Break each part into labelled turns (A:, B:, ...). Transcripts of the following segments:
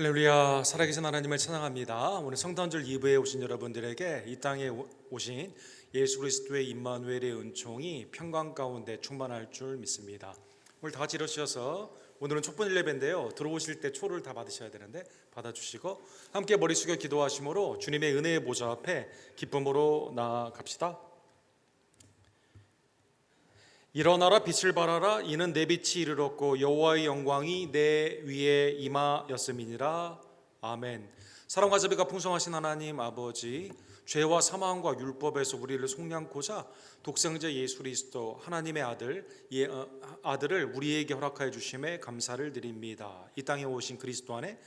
A: 할렐루야. 살아계신 하나님을 찬양합니다. 오늘 성탄절 2부에 오신 여러분들에게 이 땅에 오신 예수 그리스도의 임마누엘의 은총이 평강 가운데 충만할 줄 믿습니다. 오늘 다 같이 일어서셔서 오늘은 촛불 예배인데요, 들어오실 때 초를 다 받으셔야 되는데 받아주시고 함께 머리 숙여 기도하심으로 주님의 은혜의 보좌 앞에 기쁨으로 나아갑시다. 일어나라, 빛을 발하라. 이는 내 빛이 이르렀고 여호와의 영광이 내 위에 임하였음이니라. 아멘. 사랑과 자비가 풍성하신 하나님 아버지, 죄와 사망과 율법에서 우리를 속량코자 독생자 예수 그리스도 하나님의 아들을 우리에게 허락하여 주심에 감사를 드립니다. 이 땅에 오신 그리스도 안에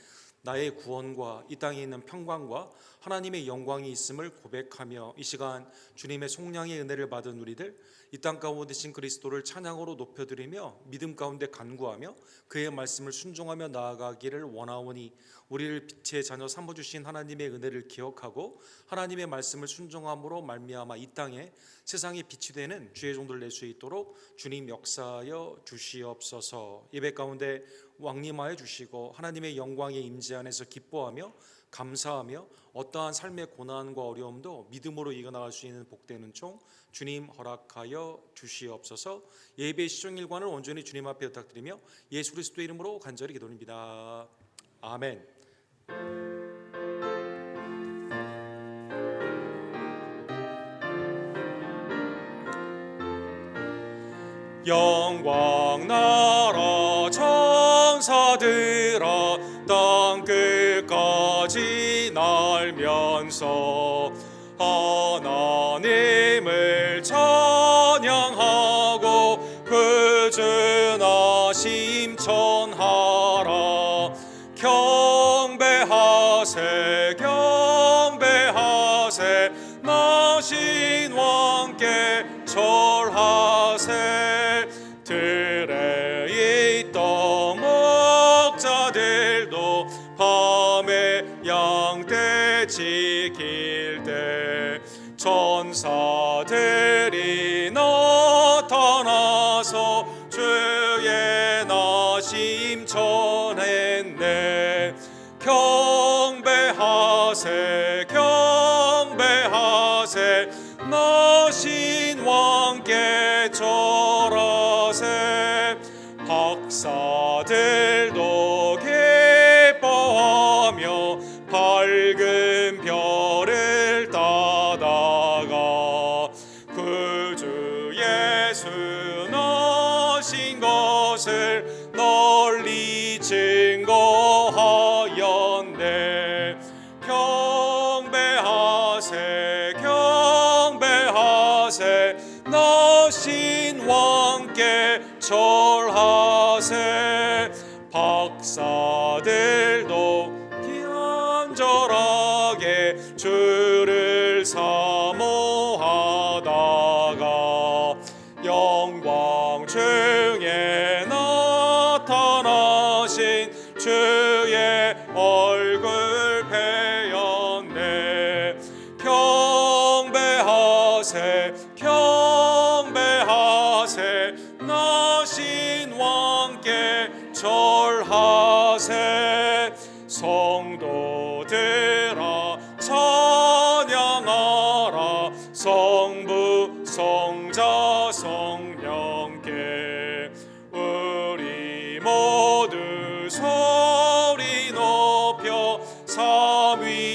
A: 나의 구원과 이 땅에 있는 평강과 하나님의 영광이 있음을 고백하며 이 시간 주님의 속량의 은혜를 받은 우리들, 이 땅 가운데 신 그리스도를 찬양으로 높여드리며 믿음 가운데 간구하며 그의 말씀을 순종하며 나아가기를 원하오니, 우리를 빛의 자녀 삼아주신 하나님의 은혜를 기억하고 하나님의 말씀을 순종함으로 말미암아 이 땅에 세상의 빛이 되는 주의 종들 낼 수 있도록 주님 역사하여 주시옵소서. 예배 가운데 왕림하여 주시고 하나님의 영광의 임재 안에서 기뻐하며 감사하며 어떠한 삶의 고난과 어려움도 믿음으로 이겨나갈 수 있는 복된 은총 주님 허락하여 주시옵소서. 예배 시종일관을 온전히 주님 앞에 부탁드리며 예수 그리스도의 이름으로 간절히 기도드립니다. 아멘. 영광 나라 천사들아 땅 끝까지 날면서 하나님을 찬양하고 그 전하심 전하라. 경배하세 경배하세 나신 왕께 절하세. 들에 있던 목자들도 밤에 양떼 지킬 때 천사들이 나타나서 주의 나심 전했네. 경배하세 경배하세 나신 왕께 절하세. 박사들도 기뻐하며 밝은 별을 따다가 구주 예수 나신 것을 널리 증거하였네. 경배하세 경배하세 나신 왕께 절하세. 박사들도 기안절하게 주를 사모하다가 영광 중에 나타나신 주의 얼굴 배웠네. 경배하세 경배하세 나신 왕께 절하세. 성도들아 찬양하라. 성부 성자 성령께 우리 모두 소리 높여 삼위일체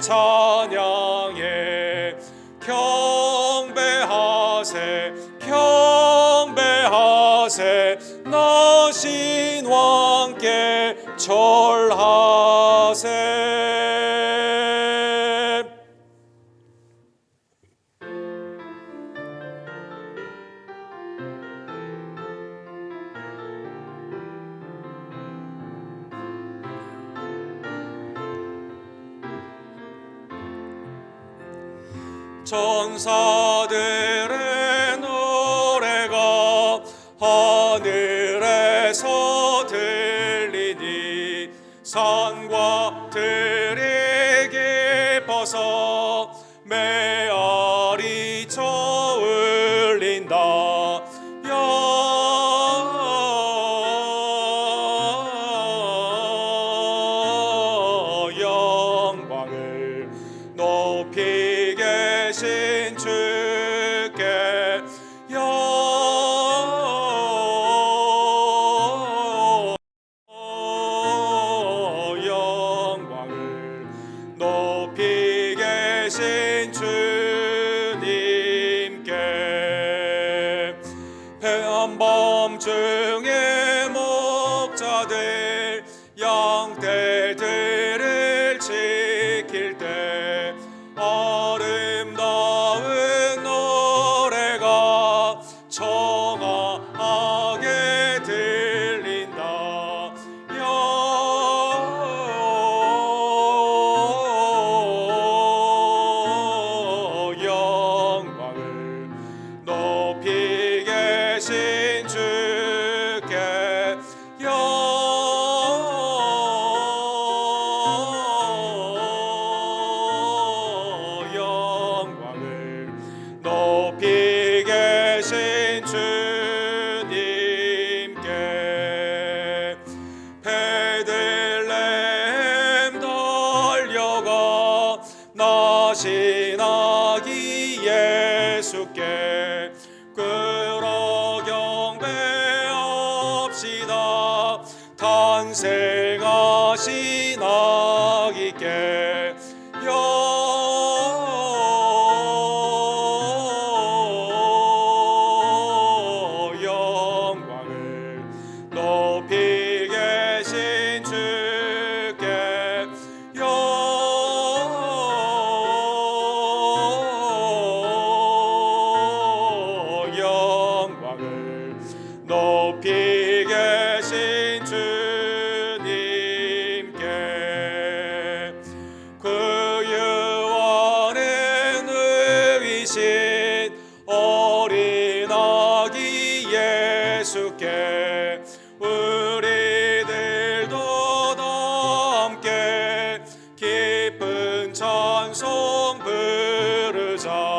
A: 찬양해. 경배하세 경배하세 나신 왕께 절하세. 천사들의 노래가 하늘에서 들리니 산과 들이 깊어서 메아리 저울린다. 야 높이 계신 주께 영광을 높이 계신 주님께 한밤중에 목자들 양떼들을 지킬 때 아름다운 노래가 청아하게 들린다. 영광을 높이 계신 주께 영광을 높이 계신 주님께 베들레헴 달려가 나신 아기 예수께 끌어 경배합시다. 탄생하신 아기께 영광을 높이 계신 주께 영광을 높이 계신 주님께 그 유한에 누이신 어린 아기 예수께 우리들도 다 함께 기쁜 찬송 부르자.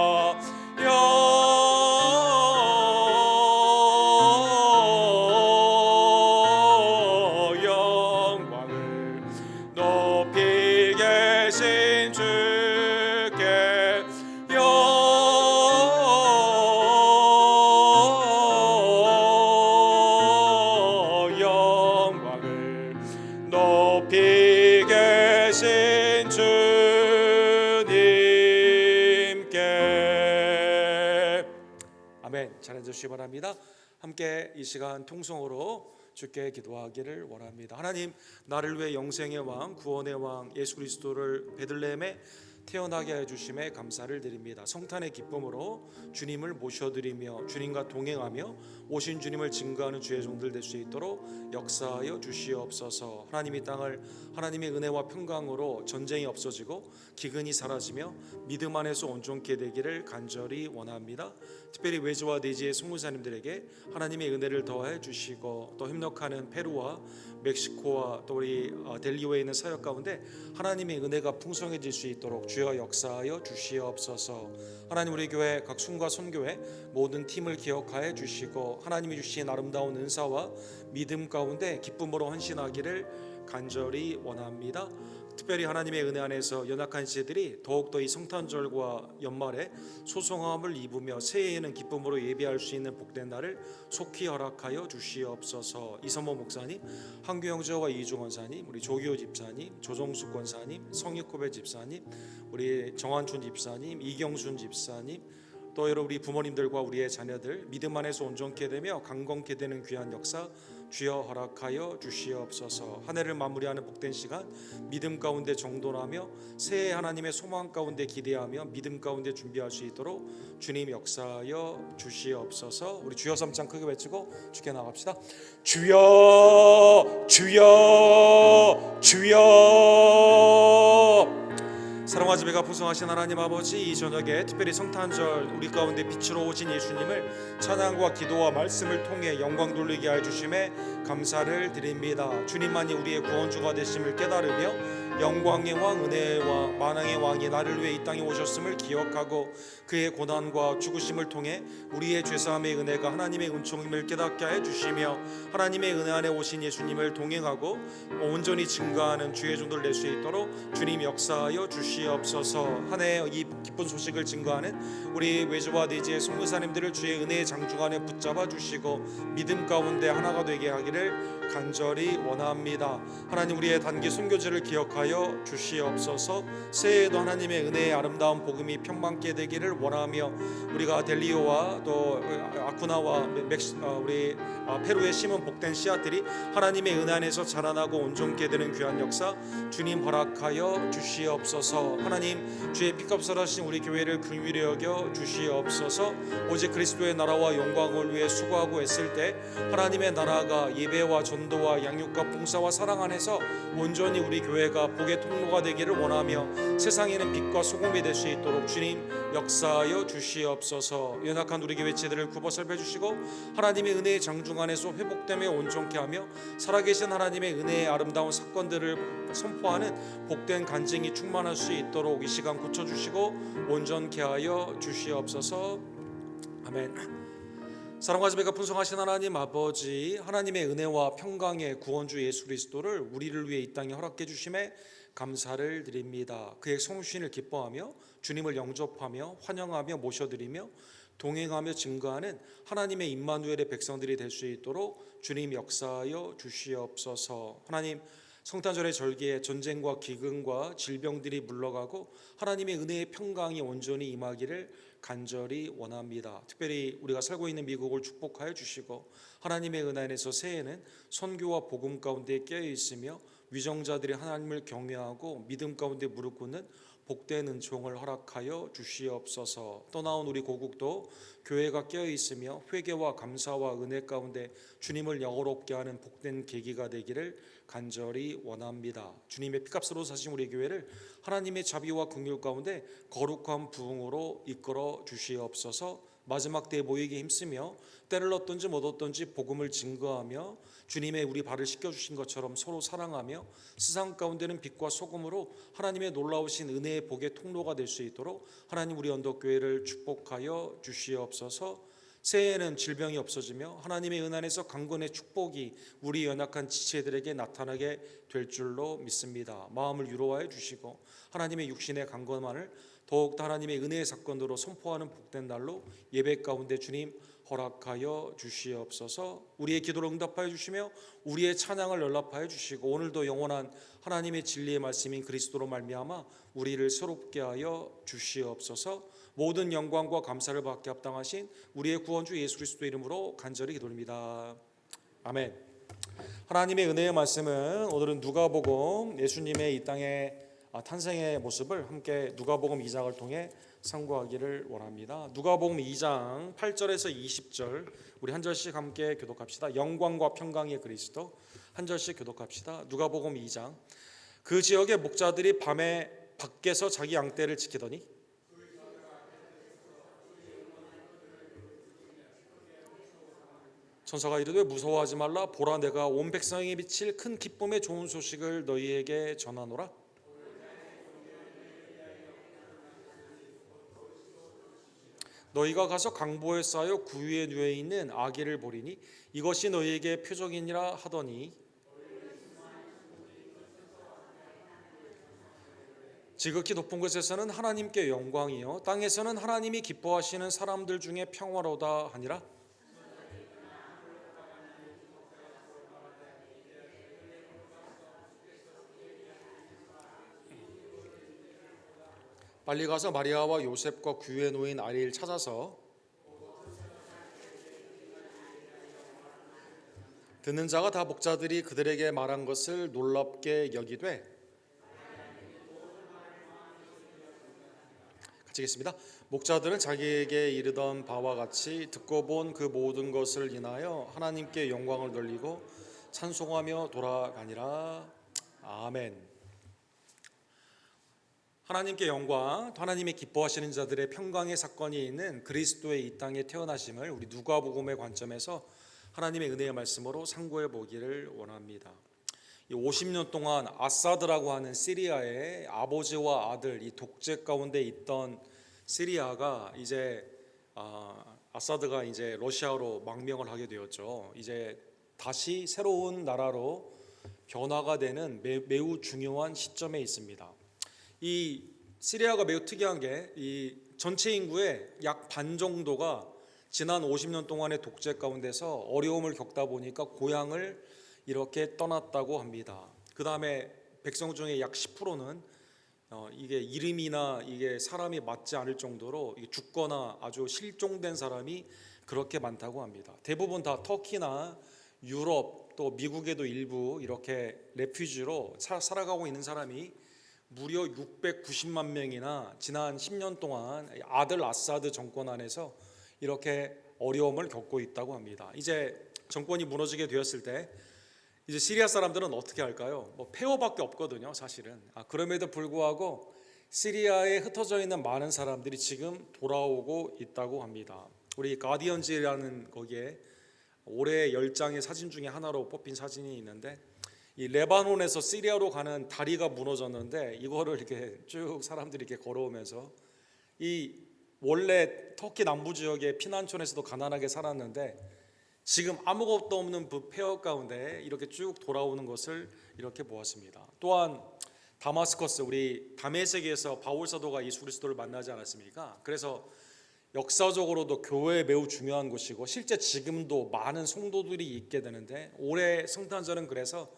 A: 영광을 높이 계신 주께 영광을 높이 계신 주님께. 아멘. 잘 앉으시기 바랍니다. 함께 이 시간 통성으로 주께 기도하기를 원합니다. 하나님, 나를 위해 영생의 왕, 구원의 왕 예수 그리스도를 베들레헴에 태어나게 해주심에 감사를 드립니다. 성탄의 기쁨으로 주님을 모셔드리며 주님과 동행하며 오신 주님을 증거하는 주의 종들 될 수 있도록 역사하여 주시옵소서. 하나님이 땅을 하나님의 은혜와 평강으로 전쟁이 없어지고 기근이 사라지며 믿음 안에서 온전케 되기를 간절히 원합니다. 특별히 외지와 내지의 선교사님들에게 하나님의 은혜를 더해 주시고 또 협력하는 페루와 멕시코와 또 우리 델리오에 있는 사역 가운데 하나님의 은혜가 풍성해질 수 있도록 주여 역사하여 주시옵소서. 하나님, 우리 교회 각 순과 선교회 모든 팀을 기억하여 주시고 하나님이 주신 아름다운 은사와 믿음 가운데 기쁨으로 헌신하기를 간절히 원합니다. 특별히 하나님의 은혜 안에서 연약한 세들이 더욱더 이 성탄절과 연말에 소성함을 입으며 새해에는 기쁨으로 예배할 수 있는 복된 날을 속히 허락하여 주시옵소서. 이선모 목사님, 한규 형제와 이중 원사님, 우리 조기호 집사님, 조정숙 권사님, 성익구배 집사님, 우리 정한춘 집사님, 이경순 집사님, 또 여러분 우리 부모님들과 우리의 자녀들 믿음 안에서 온전케 되며 강건케 되는 귀한 역사 주여 허락하여 주시옵소서. 한 해를 마무리하는 복된 시간 믿음 가운데 정돈하며 새해 하나님의 소망 가운데 기대하며 믿음 가운데 준비할 수 있도록 주님 역사하여 주시옵소서. 우리 주여 삼창 크게 외치고 주께 나갑시다. 주여 주여 주여. 사랑과 지배가 풍성하신 하나님 아버지, 이 저녁에 특별히 성탄절 우리 가운데 빛으로 오신 예수님을 찬양과 기도와 말씀을 통해 영광 돌리게 하여 주심에 감사를 드립니다. 주님만이 우리의 구원주가 되심을 깨달으며 영광의 왕 은혜의 왕 만왕의 왕이 나를 위해 이 땅에 오셨음을 기억하고 그의 고난과 죽으심을 통해 우리의 죄사함의 은혜가 하나님의 은총임을 깨닫게 해 주시며 하나님의 은혜 안에 오신 예수님을 동행하고 온전히 증거하는 주의 종들 될 수 있도록 주님 역사하여 주시옵소서. 한 해 이 기쁜 소식을 증거하는 우리 외주와 내지의 선교사님들을 주의 은혜의 장중 안에 붙잡아 주시고 믿음 가운데 하나가 되게 하기를 간절히 원합니다. 하나님, 우리의 단기 선교지를 기억하여 주시옵소서. 새해에도 하나님의 은혜의 아름다운 복음이 평만케 되기를 원하며 우리가 델리오와 또 아쿠나와 우리 페루에 심은 복된 씨앗들이 하나님의 은혜 안에서 자라나고 온전케 되는 귀한 역사 주님 허락하여 주시옵소서. 하나님, 주의 피값을 하신 우리 교회를 긍휼히 여겨 주시옵소서. 오직 그리스도의 나라와 영광을 위해 수고하고 애쓸 때 하나님의 나라가 예배와 전도와 양육과 봉사와 사랑 안에서 온전히 우리 교회가 복의 통로가 되기를 원하며 세상에는 빛과 소금이 될 수 있도록 주님 역사하여 주시옵소서. 연약한 우리 교회 지체들을 굽어 살펴주시고 하나님의 은혜의 장중 안에서 회복되며 온전케 하며 살아계신 하나님의 은혜의 아름다운 사건들을 선포하는 복된 간증이 충만할 수 있도록 이 시간 고쳐주시고 온전케 하여 주시옵소서. 아멘. 사랑과 자비가 풍성하신 하나님 아버지, 하나님의 은혜와 평강의 구원주 예수 그리스도를 우리를 위해 이 땅에 허락해 주심에 감사를 드립니다. 그의 성신을 기뻐하며 주님을 영접하며 환영하며 모셔드리며 동행하며 증거하는 하나님의 임마누엘의 백성들이 될 수 있도록 주님 역사하여 주시옵소서. 하나님, 성탄절의 절기에 전쟁과 기근과 질병들이 물러가고 하나님의 은혜의 평강이 온전히 임하기를 간절히 원합니다. 특별히 우리가 살고 있는 미국을 축복하여 주시고 하나님의 은혜 안에서 새해에는 선교와 복음 가운데 깨어 있으며 위정자들이 하나님을 경외하고 믿음 가운데 무릎 꿇는 복된 은총을 허락하여 주시옵소서. 떠나온 우리 고국도 교회가 깨어 있으며 회개와 감사와 은혜 가운데 주님을 영화롭게 하는 복된 계기가 되기를 간절히 원합니다. 주님의 피값으로 사신 우리 교회를 하나님의 자비와 긍휼 가운데 거룩한 부흥으로 이끌어 주시옵소서. 마지막 때에 모이기 힘쓰며 때를 얻든지 못 얻든지 복음을 증거하며 주님의 우리 발을 씻겨주신 것처럼 서로 사랑하며 세상 가운데는 빛과 소금으로 하나님의 놀라우신 은혜의 복의 통로가 될 수 있도록 하나님, 우리 언덕교회를 축복하여 주시옵소서. 새해에는 질병이 없어지며 하나님의 은혜 안에서 강건의 축복이 우리 연약한 지체들에게 나타나게 될 줄로 믿습니다. 마음을 위로하여 주시고 하나님의 육신의 강건함을 더욱더 하나님의 은혜의 사건으로 선포하는 복된 날로 예배 가운데 주님 허락하여 주시옵소서. 우리의 기도를 응답하여 주시며 우리의 찬양을 연락하여 주시고 오늘도 영원한 하나님의 진리의 말씀인 그리스도로 말미암아 우리를 새롭게 하여 주시옵소서. 모든 영광과 감사를 받게 합당하신 우리의 구원주 예수 그리스도 이름으로 간절히 기도드립니다. 아멘. 하나님의 은혜의 말씀은 오늘은 누가복음, 예수님의 이 땅에 탄생의 모습을 함께 누가복음 2장을 통해 상고하기를 원합니다. 누가복음 2장 8절에서 20절 우리 한 절씩 함께 교독합시다. 영광과 평강의 그리스도. 한 절씩 교독합시다. 누가복음 2장. 그 지역의 목자들이 밤에 밖에서 자기 양떼를 지키더니 천사가 이르되 무서워하지 말라. 보라, 내가 온 백성에게 미칠 큰 기쁨의 좋은 소식을 너희에게 전하노라. 너희가 가서 강보에 쌓여 구유에 누워 있는 아기를 보리니 이것이 너희에게 표적이니라 하더니 지극히 높은 곳에서는 하나님께 영광이요 땅에서는 하나님이 기뻐하시는 사람들 중에 평화로다 하니라. 빨리 가서 마리아와 요셉과 구유에 놓인 아이를 찾아서 듣는 자가 다 목자들이 그들에게 말한 것을 놀랍게 여기되 같이 읽겠습니다. 목자들은 자기에게 이르던 바와 같이 듣고 본 그 모든 것을 인하여 하나님께 영광을 돌리고 찬송하며 돌아가니라. 아멘. 하나님께 영광, 하나님의 기뻐하시는 자들의 평강의 사건이 있는 그리스도의 이 땅에 태어나심을 우리 누가복음의 관점에서 하나님의 은혜의 말씀으로 상고해 보기를 원합니다. 이 50년 동안 아사드라고 하는 시리아의 아버지와 아들 이 독재 가운데 있던 시리아가 이제 아사드가 이제 러시아로 망명을 하게 되었죠. 이제 다시 새로운 나라로 변화가 되는 매우 중요한 시점에 있습니다. 이 시리아가 매우 특이한 게 이 전체 인구의 약 반 정도가 지난 50년 동안의 독재 가운데서 어려움을 겪다 보니까 고향을 이렇게 떠났다고 합니다. 그 다음에 백성 중에 약 10%는 이게 이름이나 이게 사람이 맞지 않을 정도로 죽거나 아주 실종된 사람이 그렇게 많다고 합니다. 대부분 다 터키나 유럽 또 미국에도 일부 이렇게 레퓨지로 살아가고 있는 사람이 무려 690만 명이나 지난 10년 동안 아들 아사드 정권 안에서 이렇게 어려움을 겪고 있다고 합니다. 이제 정권이 무너지게 되었을 때 이제 시리아 사람들은 어떻게 할까요? 폐허밖에 없거든요, 사실은. 그럼에도 불구하고 시리아에 흩어져 있는 많은 사람들이 지금 돌아오고 있다고 합니다. 우리 가디언즈라는 거기에 올해 10장의 사진 중에 하나로 뽑힌 사진이 있는데 이 레바논에서 시리아로 가는 다리가 무너졌는데 이거를 이렇게 쭉 사람들이 이렇게 걸어오면서 이 원래 터키 남부 지역의 피난촌에서도 가난하게 살았는데 지금 아무것도 없는 그 폐허 가운데 이렇게 쭉 돌아오는 것을 이렇게 보았습니다. 또한 다마스커스 우리 다메섹에서 바울 사도가 예수 그리스도를 만나지 않았습니까? 그래서 역사적으로도 교회에 매우 중요한 곳이고 실제 지금도 많은 성도들이 있게 되는데 올해 성탄절은 그래서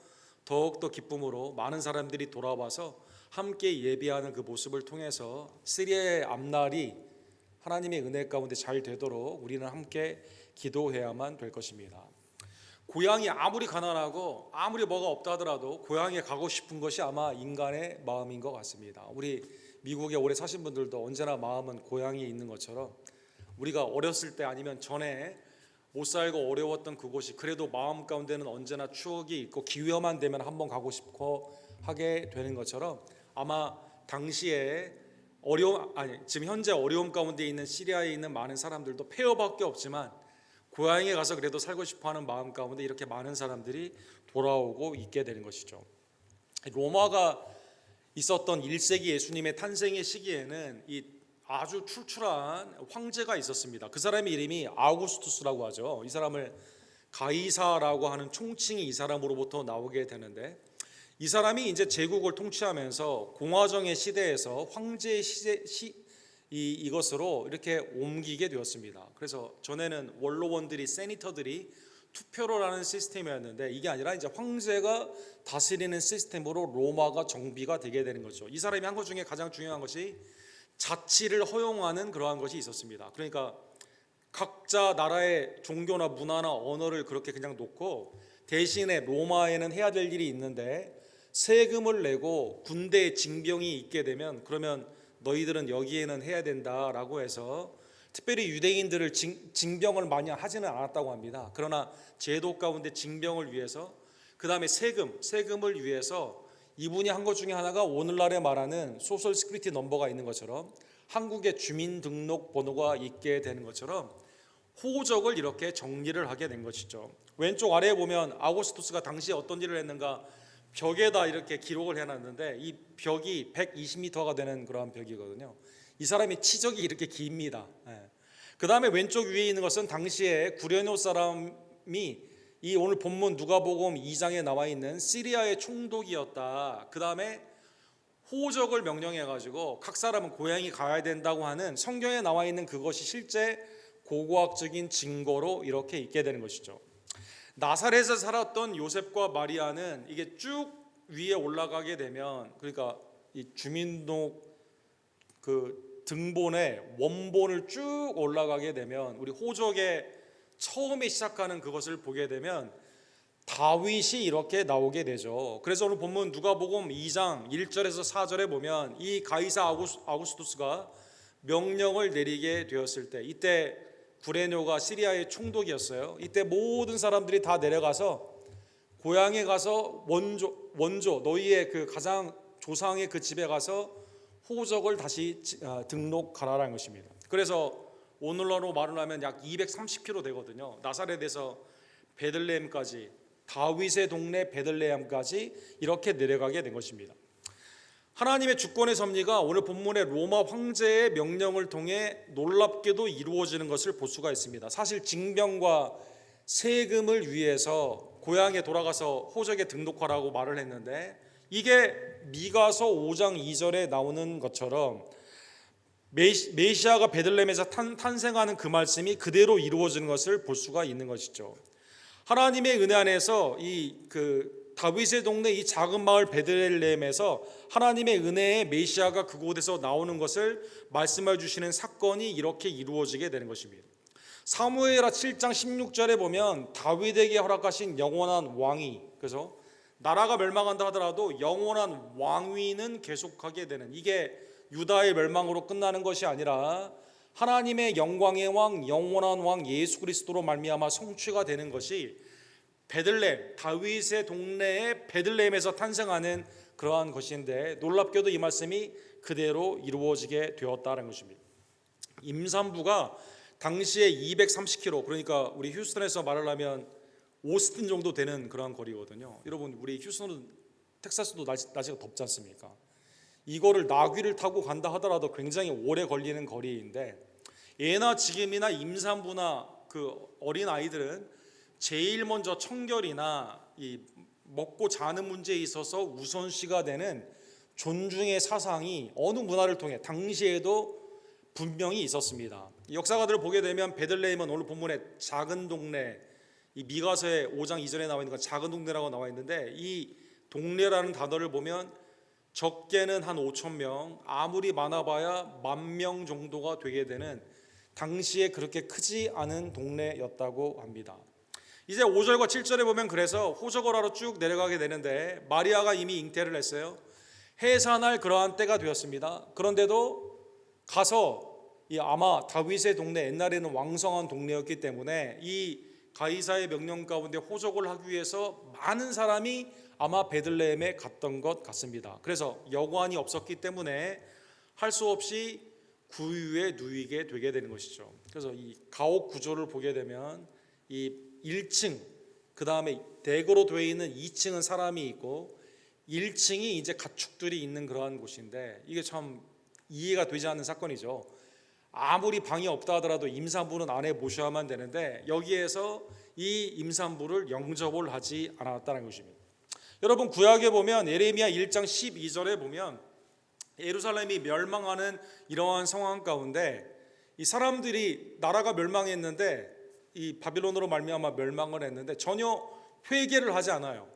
A: 더욱더 기쁨으로 많은 사람들이 돌아와서 함께 예배하는 그 모습을 통해서 시리아의 앞날이 하나님의 은혜 가운데 잘 되도록 우리는 함께 기도해야만 될 것입니다. 고향이 아무리 가난하고 아무리 뭐가 없다 하더라도 고향에 가고 싶은 것이 아마 인간의 마음인 것 같습니다. 우리 미국에 오래 사신 분들도 언제나 마음은 고향에 있는 것처럼 우리가 어렸을 때 아니면 전에 못 살고 어려웠던 그곳이 그래도 마음 가운데는 언제나 추억이 있고 기회만 되면 한번 가고 싶고 하게 되는 것처럼 아마 당시에 지금 현재 어려움 가운데 있는 시리아에 있는 많은 사람들도 폐허밖에 없지만 고향에 가서 그래도 살고 싶어하는 마음 가운데 이렇게 많은 사람들이 돌아오고 있게 되는 것이죠. 로마가 있었던 1세기 예수님의 탄생의 시기에는 이 아주 출출한 황제가 있었습니다. 그 사람의 이름이 아우구스투스라고 하죠. 이 사람을 가이사라고 하는 총칭이 이 사람으로부터 나오게 되는데 이 사람이 이제 제국을 통치하면서 공화정의 시대에서 황제의 이것으로 이렇게 옮기게 되었습니다. 그래서 전에는 원로원들이 세니터들이 투표로 하는 시스템이었는데 이게 아니라 이제 황제가 다스리는 시스템으로 로마가 정비가 되게 되는 거죠. 이 사람이 한 것 중에 가장 중요한 것이 자치를 허용하는 그러한 것이 있었습니다. 그러니까 각자 나라의 종교나 문화나 언어를 그렇게 그냥 놓고 대신에 로마에는 해야 될 일이 있는데 세금을 내고 군대에 징병이 있게 되면 그러면 너희들은 여기에는 해야 된다라고 해서 특별히 유대인들을 징병을 많이 하지는 않았다고 합니다. 그러나 제도 가운데 징병을 위해서 그 다음에 세금을 위해서 이분이 한 것 중에 하나가 오늘날에 말하는 소셜 시큐리티 넘버가 있는 것처럼 한국의 주민등록번호가 있게 되는 것처럼 호적을 이렇게 정리를 하게 된 것이죠. 왼쪽 아래에 보면 아우구스투스가 당시에 어떤 일을 했는가 벽에다 이렇게 기록을 해놨는데 이 벽이 120m가 되는 그러한 벽이거든요. 이 사람의 치적이 이렇게 깁니다. 그 다음에 왼쪽 위에 있는 것은 당시에 구레노 사람이 이 오늘 본문 누가복음 2장에 나와 있는 시리아의 총독이었다. 그 다음에 호적을 명령해가지고 각 사람은 고향이 가야 된다고 하는 성경에 나와 있는 그것이 실제 고고학적인 증거로 이렇게 있게 되는 것이죠. 나사렛에서 살았던 요셉과 마리아는 이게 쭉 위에 올라가게 되면 그러니까 이 주민등록 그 등본의 원본을 쭉 올라가게 되면 우리 호적의 처음에 시작하는 그것을 보게 되면 다윗이 이렇게 나오게 되죠. 그래서 오늘 본문 누가복음 2장 1절에서 4절에 보면 이 가이사 아우구스투스가 명령을 내리게 되었을 때 이때 구레뇨가 시리아의 총독이었어요. 이때 모든 사람들이 다 내려가서 고향에 가서 원조 너희의 그 가장 조상의 그 집에 가서 호적을 다시 등록하라는 것입니다. 그래서 오늘날로 말을 하면 약 230km 되거든요. 나사렛에서 베들레헴까지 다윗의 동네 베들레헴까지 이렇게 내려가게 된 것입니다. 하나님의 주권의 섭리가 오늘 본문의 로마 황제의 명령을 통해 놀랍게도 이루어지는 것을 볼 수가 있습니다. 사실 징병과 세금을 위해서 고향에 돌아가서 호적에 등록하라고 말을 했는데, 이게 미가서 5장 2절에 나오는 것처럼 메시아가 베들레헴에서 탄생하는 그 말씀이 그대로 이루어지는 것을 볼 수가 있는 것이죠. 하나님의 은혜 안에서 다윗의 동네 이 작은 마을 베들레헴에서 하나님의 은혜의 메시아가 그곳에서 나오는 것을 말씀해 주시는 사건이 이렇게 이루어지게 되는 것입니다. 사무엘하 7장 16절에 보면 다윗에게 허락하신 영원한 왕위, 그래서 나라가 멸망한다 하더라도 영원한 왕위는 계속하게 되는, 이게 유다의 멸망으로 끝나는 것이 아니라 하나님의 영광의 왕, 영원한 왕 예수 그리스도로 말미암아 성취가 되는 것이 베들레헴, 다윗의 동네의 베들레헴에서 탄생하는 그러한 것인데, 놀랍게도 이 말씀이 그대로 이루어지게 되었다는 것입니다. 임산부가 당시에 230km, 그러니까 우리 휴스턴에서 말을 하면 오스틴 정도 되는 그러한 거리거든요. 여러분, 우리 휴스턴은 텍사스도 날씨가 덥지 않습니까? 이거를 나귀를 타고 간다 하더라도 굉장히 오래 걸리는 거리인데, 예나 지금이나 임산부나 그 어린 아이들은 제일 먼저 청결이나 이 먹고 자는 문제에 있어서 우선시가 되는 존중의 사상이 어느 문화를 통해 당시에도 분명히 있었습니다. 역사가들을 보게 되면 베들레헴은 오늘 본문에 작은 동네, 이 미가서의 5장 2절에 나와 있는 건 작은 동네라고 나와 있는데, 이 동네라는 단어를 보면 적게는 한 5천 명, 아무리 많아봐야 10,000명 정도가 되게 되는 당시에 그렇게 크지 않은 동네였다고 합니다. 이제 5절과 7절에 보면 그래서 호적을 하러 쭉 내려가게 되는데, 마리아가 이미 잉태를 했어요. 해산할 그러한 때가 되었습니다. 그런데도 가서 아마 다윗의 동네, 옛날에는 왕성한 동네였기 때문에 이 가이사의 명령 가운데 호적을 하기 위해서 많은 사람이 아마 베들레헴에 갔던 것 같습니다. 그래서 여관이 없었기 때문에 할 수 없이 구유에 누이게 되게 되는 것이죠. 그래서 이 가옥 구조를 보게 되면 이 1층, 그 다음에 대거로 되어 있는 2층은 사람이 있고 1층이 이제 가축들이 있는 그러한 곳인데, 이게 참 이해가 되지 않는 사건이죠. 아무리 방이 없다 하더라도 임산부는 안에 모셔야만 되는데, 여기에서 이 임산부를 영접을 하지 않았다는 것입니다. 여러분, 구약에 보면 예레미야 1장 12절에 보면 예루살렘이 멸망하는 이러한 상황 가운데 이 사람들이 나라가 멸망했는데, 이 바빌론으로 말미암아 멸망을 했는데 전혀 회개를 하지 않아요.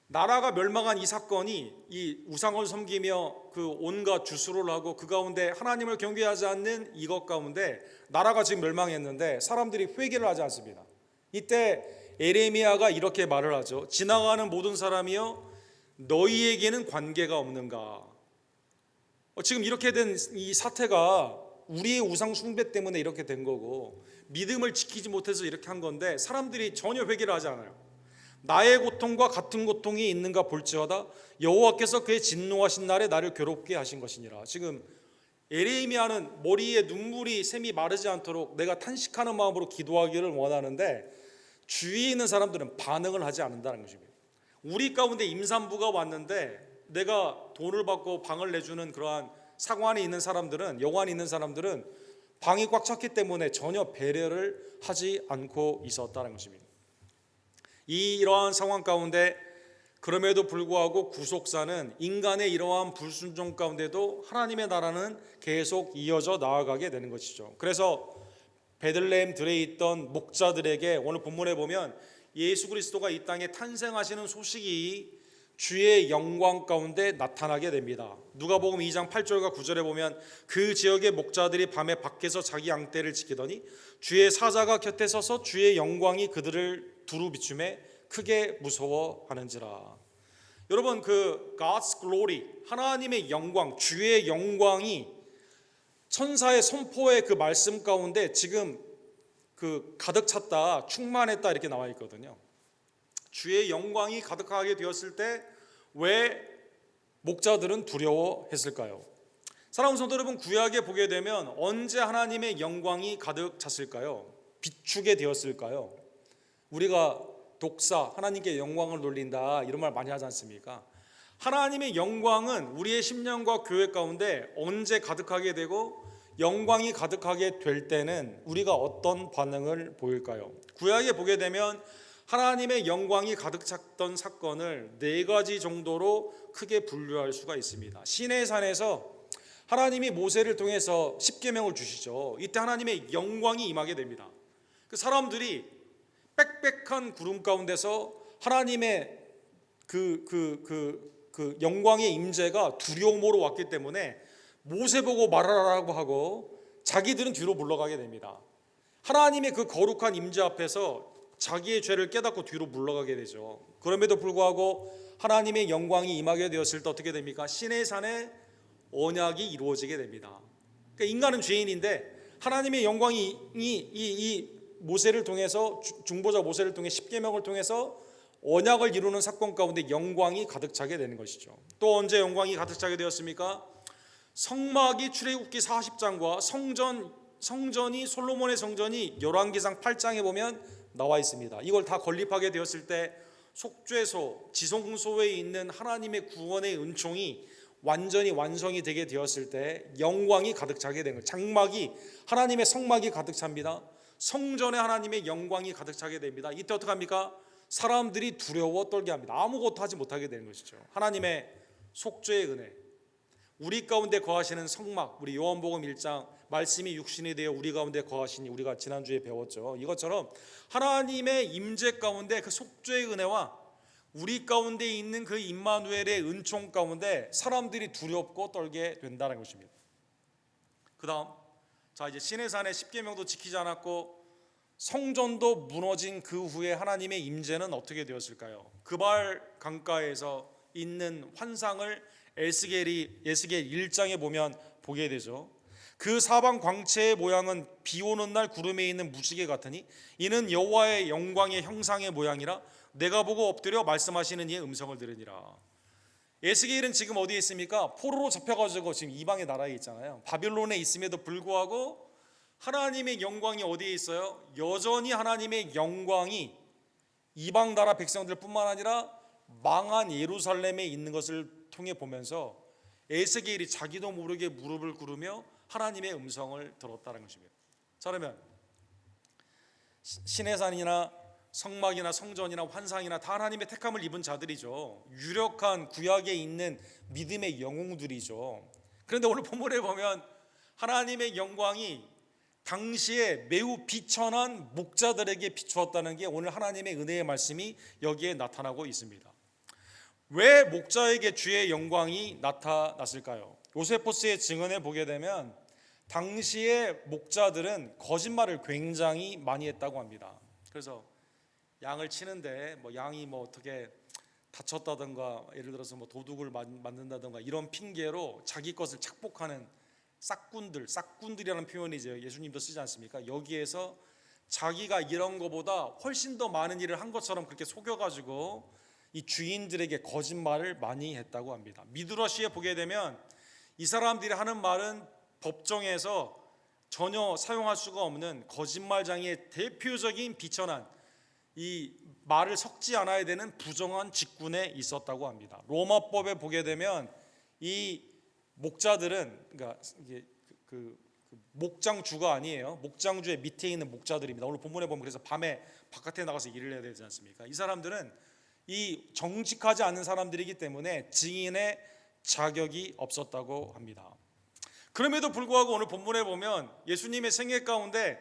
A: 나라가 멸망한 이 사건이 이 우상을 섬기며 그 온갖 주술을 하고 그 가운데 하나님을 경배하지 않는 이것 가운데 나라가 지금 멸망했는데 사람들이 회개를 하지 않습니다. 이때 예레미야가 이렇게 말을 하죠. 지나가는 모든 사람이여, 너희에게는 관계가 없는가? 지금 이렇게 된 이 사태가 우리의 우상 숭배 때문에 이렇게 된 거고, 믿음을 지키지 못해서 이렇게 한 건데 사람들이 전혀 회개를 하지 않아요. 나의 고통과 같은 고통이 있는가 볼지어다 여호와께서 그의 진노하신 날에 나를 괴롭게 하신 것이니라. 지금 예레미야는 머리에 눈물이 샘이 마르지 않도록 내가 탄식하는 마음으로 기도하기를 원하는데, 주위에 있는 사람들은 반응을 하지 않는다는 것입니다. 우리 가운데 임산부가 왔는데 내가 돈을 받고 방을 내주는 그러한 상관이 있는 사람들은, 여관이 있는 사람들은 방이 꽉 찼기 때문에 전혀 배려를 하지 않고 있었다는 것입니다. 이러한 상황 가운데 그럼에도 불구하고 구속사는 인간의 이러한 불순종 가운데도 하나님의 나라는 계속 이어져 나아가게 되는 것이죠. 그래서 베들레헴 들에 있던 목자들에게 오늘 본문에 보면 예수 그리스도가 이 땅에 탄생하시는 소식이 주의 영광 가운데 나타나게 됩니다. 누가복음 2장 8절과 9절에 보면 그 지역의 목자들이 밤에 밖에서 자기 양떼를 지키더니 주의 사자가 곁에 서서 주의 영광이 그들을 두루 비추매 크게 무서워하는지라. 여러분, 그 God's glory, 하나님의 영광, 주의 영광이 천사의 선포의 그 말씀 가운데 지금 그 가득 찼다, 충만했다 이렇게 나와 있거든요. 주의 영광이 가득하게 되었을 때 왜 목자들은 두려워했을까요? 사랑하는 성도 여러분, 구약에 보게 되면 언제 하나님의 영광이 가득 찼을까요? 비추게 되었을까요? 우리가 독사, 하나님께 영광을 돌린다 이런 말 많이 하지 않습니까? 하나님의 영광은 우리의 심령과 교회 가운데 언제 가득하게 되고 영광이 가득하게 될 때는 우리가 어떤 반응을 보일까요? 구약에 보게 되면 하나님의 영광이 가득 찼던 사건을 네 가지 정도로 크게 분류할 수가 있습니다. 시내산에서 하나님이 모세를 통해서 십계명을 주시죠. 이때 하나님의 영광이 임하게 됩니다. 그 사람들이 빽빽한 구름 가운데서 하나님의 그 영광의 임재가 두려움으로 왔기 때문에 모세 보고 말하라고 하고 자기들은 뒤로 물러가게 됩니다. 하나님의 그 거룩한 임재 앞에서 자기의 죄를 깨닫고 뒤로 물러가게 되죠. 그럼에도 불구하고 하나님의 영광이 임하게 되었을 때 어떻게 됩니까? 시내산에 언약이 이루어지게 됩니다. 그러니까 인간은 죄인인데 하나님의 영광이 이 모세를 통해서 중보자 모세를 통해 십계명을 통해서 언약을 이루는 사건 가운데 영광이 가득 차게 되는 것이죠. 또 언제 영광이 가득 차게 되었습니까? 성막이 출애굽기 40장과 성전이 솔로몬의 성전이 열왕기상 8장에 보면 나와 있습니다. 이걸 다 건립하게 되었을 때 속죄소, 지성소에 있는 하나님의 구원의 은총이 완전히 완성이 되게 되었을 때 영광이 가득 차게 되는 거예요. 장막이 하나님의 성막이 가득 찹니다. 성전에 하나님의 영광이 가득 차게 됩니다. 이때 어떻게 합니까? 사람들이 두려워 떨게 합니다. 아무것도 하지 못하게 되는 것이죠. 하나님의 속죄의 은혜, 우리 가운데 거하시는 성막, 우리 요한복음 1장 말씀이 육신이 되어 우리 가운데 거하시니 우리가 지난주에 배웠죠. 이것처럼 하나님의 임재 가운데 그 속죄의 은혜와 우리 가운데 있는 그 임마누엘의 은총 가운데 사람들이 두렵고 떨게 된다는 것입니다. 그 다음 이제 시내산의 십계명도 지키지 않았고 성전도 무너진 그 후에 하나님의 임재는 어떻게 되었을까요? 그발 강가에서 있는 환상을 에스겔 1장에 보면 보게 되죠. 그 사방 광채의 모양은 비 오는 날 구름에 있는 무지개 같으니 이는 여호와의 영광의 형상의 모양이라 내가 보고 엎드려 말씀하시는 이의 음성을 들으니라. 에스겔은 지금 어디에 있습니까? 포로로 잡혀가지고 지금 이방의 나라에 있잖아요. 바빌론에 있음에도 불구하고 하나님의 영광이 어디에 있어요? 여전히 하나님의 영광이 이방 나라 백성들 뿐만 아니라 망한 예루살렘에 있는 것을 통해 보면서 에스겔이 자기도 모르게 무릎을 꿇으며 하나님의 음성을 들었다는 것입니다. 자, 그러면 시내산이나 성막이나 성전이나 환상이나 다 하나님의 택함을 입은 자들이죠. 유력한 구약에 있는 믿음의 영웅들이죠. 그런데 오늘 본문에 보면 하나님의 영광이 당시에 매우 비천한 목자들에게 비추었다는 게 오늘 하나님의 은혜의 말씀이 여기에 나타나고 있습니다. 왜 목자에게 주의 영광이 나타났을까요? 요세포스의 증언에 보게 되면 당시의 목자들은 거짓말을 굉장히 많이 했다고 합니다. 그래서 양을 치는데 양이 어떻게 다쳤다든가 예를 들어서 도둑을 만든다든가 이런 핑계로 자기 것을 착복하는 싹군들이라는 표현이 이제 예수님도 쓰지 않습니까? 여기에서 자기가 이런 것보다 훨씬 더 많은 일을 한 것처럼 그렇게 속여가지고 이 주인들에게 거짓말을 많이 했다고 합니다. 미드러시에 보게 되면 이 사람들이 하는 말은 법정에서 전혀 사용할 수가 없는 거짓말장의 대표적인 비천한 이 말을 섞지 않아야 되는 부정한 직군에 있었다고 합니다. 로마법에 보게 되면 이 목자들은 그러니까 이게 그 목장주가 아니에요. 목장주의 밑에 있는 목자들입니다. 오늘 본문에 보면 그래서 밤에 바깥에 나가서 일을 해야 되지 않습니까? 이 사람들은 이 정직하지 않은 사람들이기 때문에 증인의 자격이 없었다고 합니다. 그럼에도 불구하고 오늘 본문에 보면 예수님의 생애 가운데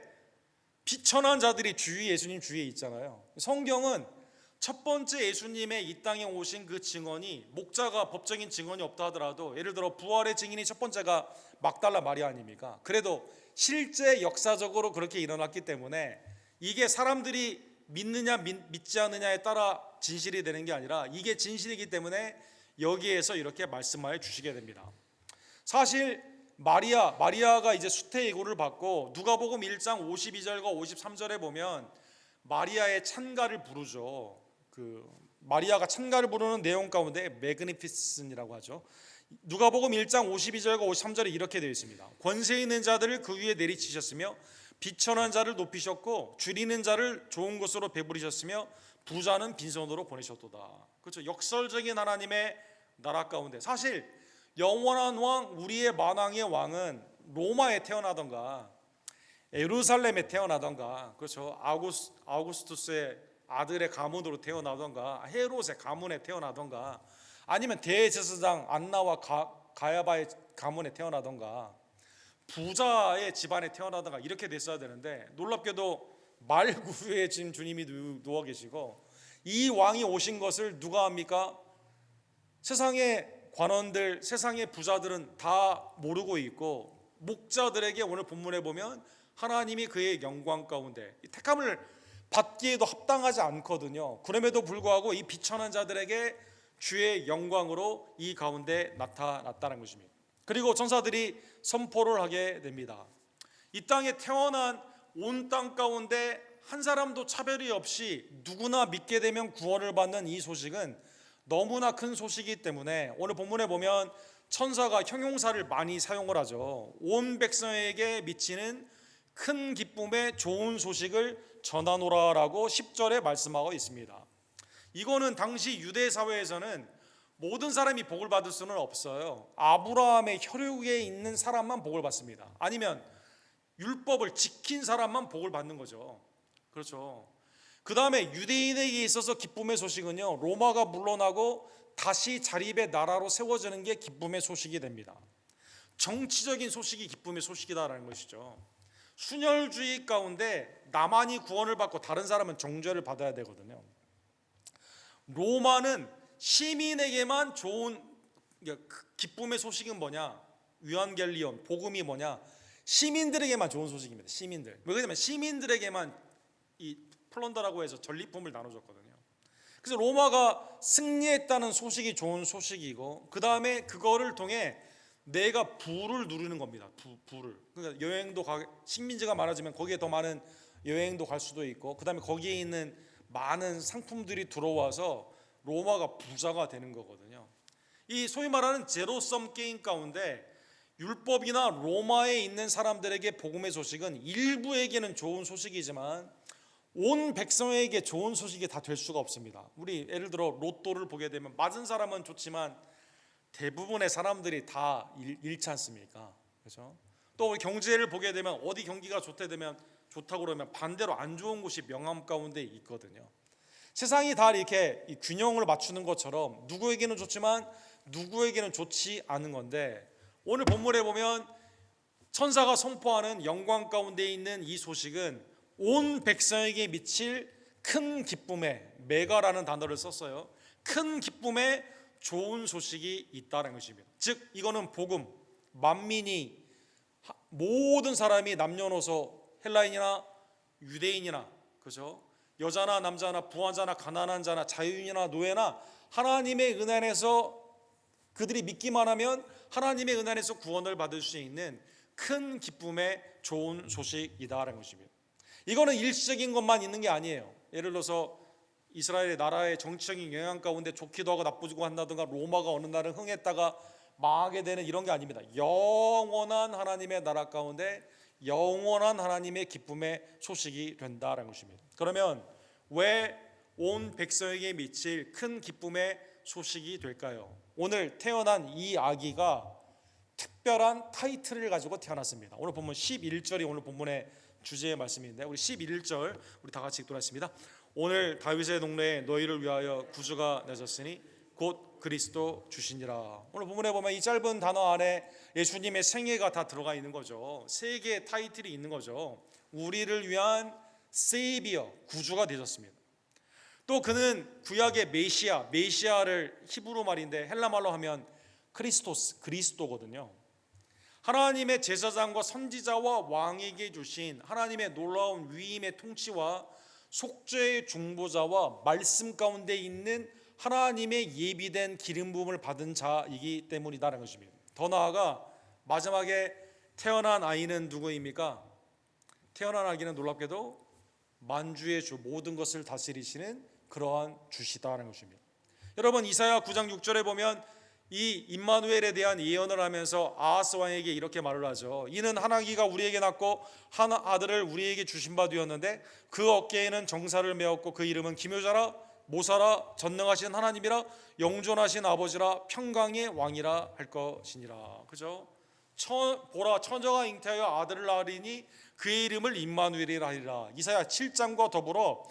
A: 비천한 자들이 예수님 주위에 있잖아요. 성경은 첫 번째 예수님의 이 땅에 오신 그 증언이 목자가 법적인 증언이 없다 하더라도 예를 들어 부활의 증인이 첫 번째가 막달라 마리아 아닙니까? 그래도 실제 역사적으로 그렇게 일어났기 때문에 이게 사람들이 믿느냐 믿지 않느냐에 따라 진실이 되는 게 아니라 이게 진실이기 때문에 여기에서 이렇게 말씀하여 주시게 됩니다. 사실 마리아가 이제 수태 예고를 받고 누가복음 1장 52절과 53절에 보면 마리아의 찬가를 부르죠. 마리아가 찬가를 부르는 내용 가운데 매그니피슨이라고 하죠. 누가복음 1장 52절과 53절에 이렇게 되어 있습니다. 권세 있는 자들을 그 위에 내리치셨으며 비천한 자를 높이셨고 줄이는 자를 좋은 것으로 배부리셨으며 부자는 빈손으로 보내셨도다. 그렇죠. 역설적인 하나님의 나라 가운데 사실 영원한 왕, 우리의 만왕의 왕은 로마에 태어나던가 예루살렘에 태어나던가, 그렇죠, 아우구스투스의 아들의 가문으로 태어나던가 헤롯의 가문에 태어나던가 아니면 대제사장 안나와 가야바의 가문에 태어나던가 부자의 집안에 태어나던가 이렇게 됐어야 되는데, 놀랍게도 말구유에 지금 주님이 누워 계시고 이 왕이 오신 것을 누가 합니까? 세상의 관원들, 세상의 부자들은 다 모르고 있고, 목자들에게 오늘 본문에 보면 하나님이 그의 영광 가운데 택함을 받기에도 합당하지 않거든요. 그럼에도 불구하고 이 비천한 자들에게 주의 영광으로 이 가운데 나타났다는 것입니다. 그리고 천사들이 선포를 하게 됩니다. 이 땅에 태어난 온 땅 가운데 한 사람도 차별이 없이 누구나 믿게 되면 구원을 받는 이 소식은 너무나 큰 소식이기 때문에 오늘 본문에 보면 천사가 형용사를 많이 사용을 하죠. 온 백성에게 미치는 큰 기쁨의 좋은 소식을 전하노라라고 10절에 말씀하고 있습니다. 이거는 당시 유대 사회에서는 모든 사람이 복을 받을 수는 없어요. 아브라함의 혈육에 있는 사람만 복을 받습니다. 아니면 율법을 지킨 사람만 복을 받는 거죠. 그렇죠. 그 다음에 유대인에게 있어서 기쁨의 소식은요, 로마가 물러나고 다시 자립의 나라로 세워지는 게 기쁨의 소식이 됩니다. 정치적인 소식이 기쁨의 소식이다라는 것이죠. 순혈주의 가운데 나만이 구원을 받고 다른 사람은 정죄를 받아야 되거든요. 로마는 시민에게만 좋은 기쁨의 소식은 뭐냐? 유한겔리온, 복음이 뭐냐? 시민들에게만 좋은 소식입니다. 시민들. 왜 그러냐면 시민들에게만 이 플런더라고 해서 전리품을 나눠줬거든요. 그래서 로마가 승리했다는 소식이 좋은 소식이고, 그 다음에 그거를 통해 내가 부를 누리는 겁니다. 부를. 그러니까 여행도 식민지가 많아지면 거기에 더 많은 여행도 갈 수도 있고, 그 다음에 거기에 있는 많은 상품들이 들어와서 로마가 부자가 되는 거거든요. 이 소위 말하는 제로섬 게임 가운데 율법이나 로마에 있는 사람들에게 복음의 소식은 일부에게는 좋은 소식이지만 온 백성에게 좋은 소식이 다 될 수가 없습니다. 우리 예를 들어 로또를 보게 되면 맞은 사람은 좋지만 대부분의 사람들이 다 잃지 않습니까? 그렇죠? 또 우리 경제를 보게 되면 어디 경기가 좋다고 그러면 반대로 안 좋은 곳이 명함 가운데 있거든요. 세상이 다 이렇게 균형을 맞추는 것처럼 누구에게는 좋지만 누구에게는 좋지 않은 건데, 오늘 본문에 보면 천사가 선포하는 영광 가운데 있는 이 소식은 온 백성에게 미칠 큰 기쁨의, 메가라는 단어를 썼어요. 큰 기쁨의 좋은 소식이 있다는 것입니다. 즉 이거는 복음, 만민이, 모든 사람이 남녀노소, 헬라인이나 유대인이나, 그죠? 여자나 남자나 부하자나 가난한 자나 자유인이나 노예나 하나님의 은혜 안에서 그들이 믿기만 하면 하나님의 은혜 안에서 구원을 받을 수 있는 큰 기쁨의 좋은 소식이다라는 것입니다. 이거는 일시적인 것만 있는 게 아니에요. 예를 들어서 이스라엘의 나라의 정치적인 영향 가운데 좋기도 하고 나쁘고 한다든가, 로마가 어느 날은 흥했다가 망하게 되는 이런 게 아닙니다. 영원한 하나님의 나라 가운데 영원한 하나님의 기쁨의 소식이 된다라는 것입니다. 그러면 왜 온 백성에게 미칠 큰 기쁨의 소식이 될까요? 오늘 태어난 이 아기가 특별한 타이틀을 가지고 태어났습니다. 오늘 본문 11절이 오늘 본문의 주제의 말씀인데, 우리 11절 우리 다 같이 읽도록 하겠습니다. 오늘 다윗의 동네에 너희를 위하여 구주가 내졌으니 곧 그리스도 주시니라. 오늘 본문에 보면 이 짧은 단어 안에 예수님의 생애가 다 들어가 있는 거죠. 세 개의 타이틀이 있는 거죠. 우리를 위한 세이비어, 구주가 되셨습니다. 또 그는 구약의 메시아를 히브리 말인데 헬라 말로 하면 크리스토스, 그리스도거든요. 하나님의 제사장과 선지자와 왕에게 주신 하나님의 놀라운 위임의 통치와 속죄의 중보자와 말씀 가운데 있는 하나님의 예비된 기름 부음을 받은 자이기 때문이다라는 것입니다. 더 나아가 마지막에 태어난 아이는 누구입니까? 태어난 아기는 놀랍게도 만주의 주, 모든 것을 다스리시는 그러한 주시다라는 것입니다. 여러분, 이사야 9장 6절에 보면 이 임마누엘에 대한 예언을 하면서 아하스 왕에게 이렇게 말을 하죠. 이는 한 아기가 우리에게 낳고 한 아들을 우리에게 주신 바 되었는데 그 어깨에는 정사를 메었고 그 이름은 기묘자라 모사라 전능하신 하나님이라 영존하신 아버지라 평강의 왕이라 할 것이니라. 그죠? 보라 천자가 잉태하여 아들을 낳으리니 그의 이름을 임마누엘이라 하리라. 이사야 7장과 더불어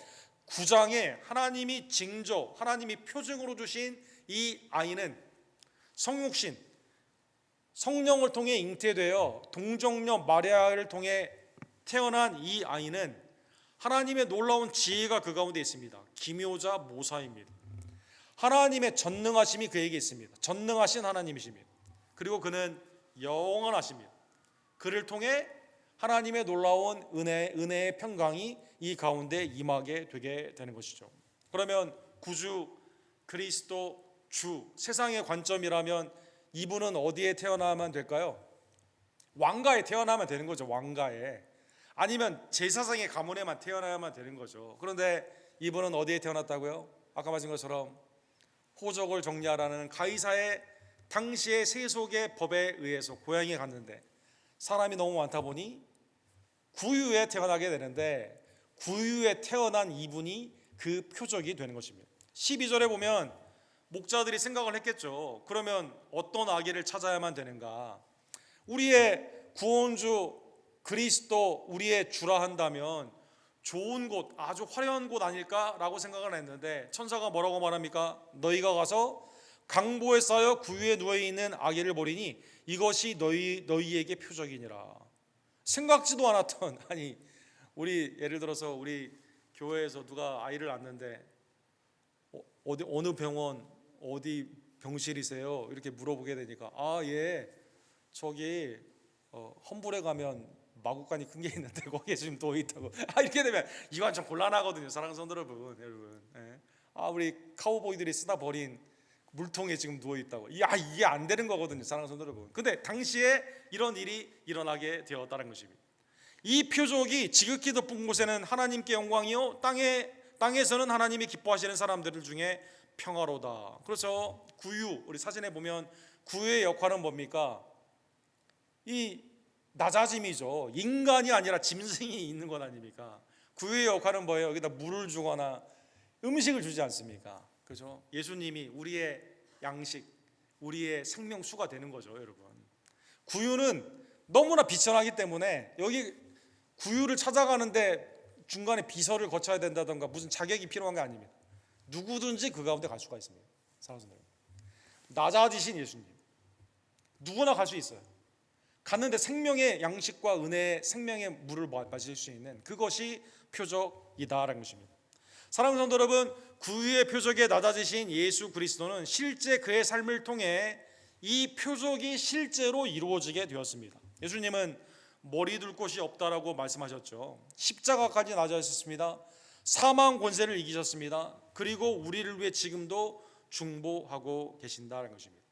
A: 9장에 하나님이 징조, 하나님이 표징으로 주신 이 아이는 성육신, 성령을 통해 잉태되어 동정녀 마리아를 통해 태어난 이 아이는 하나님의 놀라운 지혜가 그 가운데 있습니다. 기묘자 모사입니다. 하나님의 전능하심이 그에게 있습니다. 전능하신 하나님이십니다. 그리고 그는 영원하십니다. 그를 통해 하나님의 놀라운 은혜의 평강이 이 가운데 임하게 되게 되는 것이죠. 그러면 구주 그리스도 주, 세상의 관점이라면 이분은 어디에 태어나면 될까요? 왕가에 태어나면 되는 거죠. 왕가에. 아니면 제사장의 가문에만 태어나야만 되는 거죠. 그런데 이분은 어디에 태어났다고요? 아까 말씀 것처럼 호적을 정리하라는 가이사의 당시의 세속의 법에 의해서 고향에 갔는데 사람이 너무 많다 보니 구유에 태어나게 되는데 구유에 태어난 이분이 그 표적이 되는 것입니다. 12절에 보면 목자들이 생각을 했겠죠. 그러면 어떤 아기를 찾아야만 되는가? 우리의 구원주 그리스도 우리의 주라 한다면 좋은 곳, 아주 화려한 곳 아닐까라고 생각을 했는데 천사가 뭐라고 말합니까? 너희가 가서 강보에 쌓여 구유에 누워있는 아기를 보리니 이것이 너희에게 표적이니라. 생각지도 않았던, 아니 우리 예를 들어서 우리 교회에서 누가 아이를 낳는데 어느 병원 어디 병실이세요? 이렇게 물어보게 되니까 예 저기 험불에 가면 마구간이 큰 게 있는데 거기에 지금 누워 있다고. 이렇게 되면 이건 좀 곤란하거든요, 사랑하는 성도 여러분. 예. 우리 카우보이들이 쓰다 버린 물통에 지금 누워 있다고. 이게 안 되는 거거든요, 사랑하는 성도 여러분. 근데 당시에 이런 일이 일어나게 되었다는 것입니다. 이 표적이 지극히 높은 곳에는 하나님께 영광이요 땅에서는 하나님이 기뻐하시는 사람들 중에 평화로다. 그렇죠. 구유, 우리 사진에 보면 구유의 역할은 뭡니까? 이 낮아짐이죠. 인간이 아니라 짐승이 있는 것 아닙니까? 구유의 역할은 뭐예요? 여기다 물을 주거나 음식을 주지 않습니까? 그렇죠? 예수님이 우리의 양식, 우리의 생명수가 되는 거죠, 여러분. 구유는 너무나 비천하기 때문에 여기 구유를 찾아가는데 중간에 비서를 거쳐야 된다던가 무슨 자격이 필요한 게 아닙니다. 누구든지 그 가운데 갈 수가 있습니다. 사랑하는 낮아지신 예수님, 누구나 갈 수 있어요. 갔는데 생명의 양식과 은혜의 생명의 물을 마실 수 있는 그것이 표적이다라는 것입니다. 사랑하는 성도 여러분, 구유의 표적에 낮아지신 예수 그리스도는 실제 그의 삶을 통해 이 표적이 실제로 이루어지게 되었습니다. 예수님은 머리 둘 곳이 없다라고 말씀하셨죠. 십자가까지 낮아지셨습니다. 사망 권세를 이기셨습니다. 그리고 우리를 위해 지금도 중보하고 계신다는 것입니다.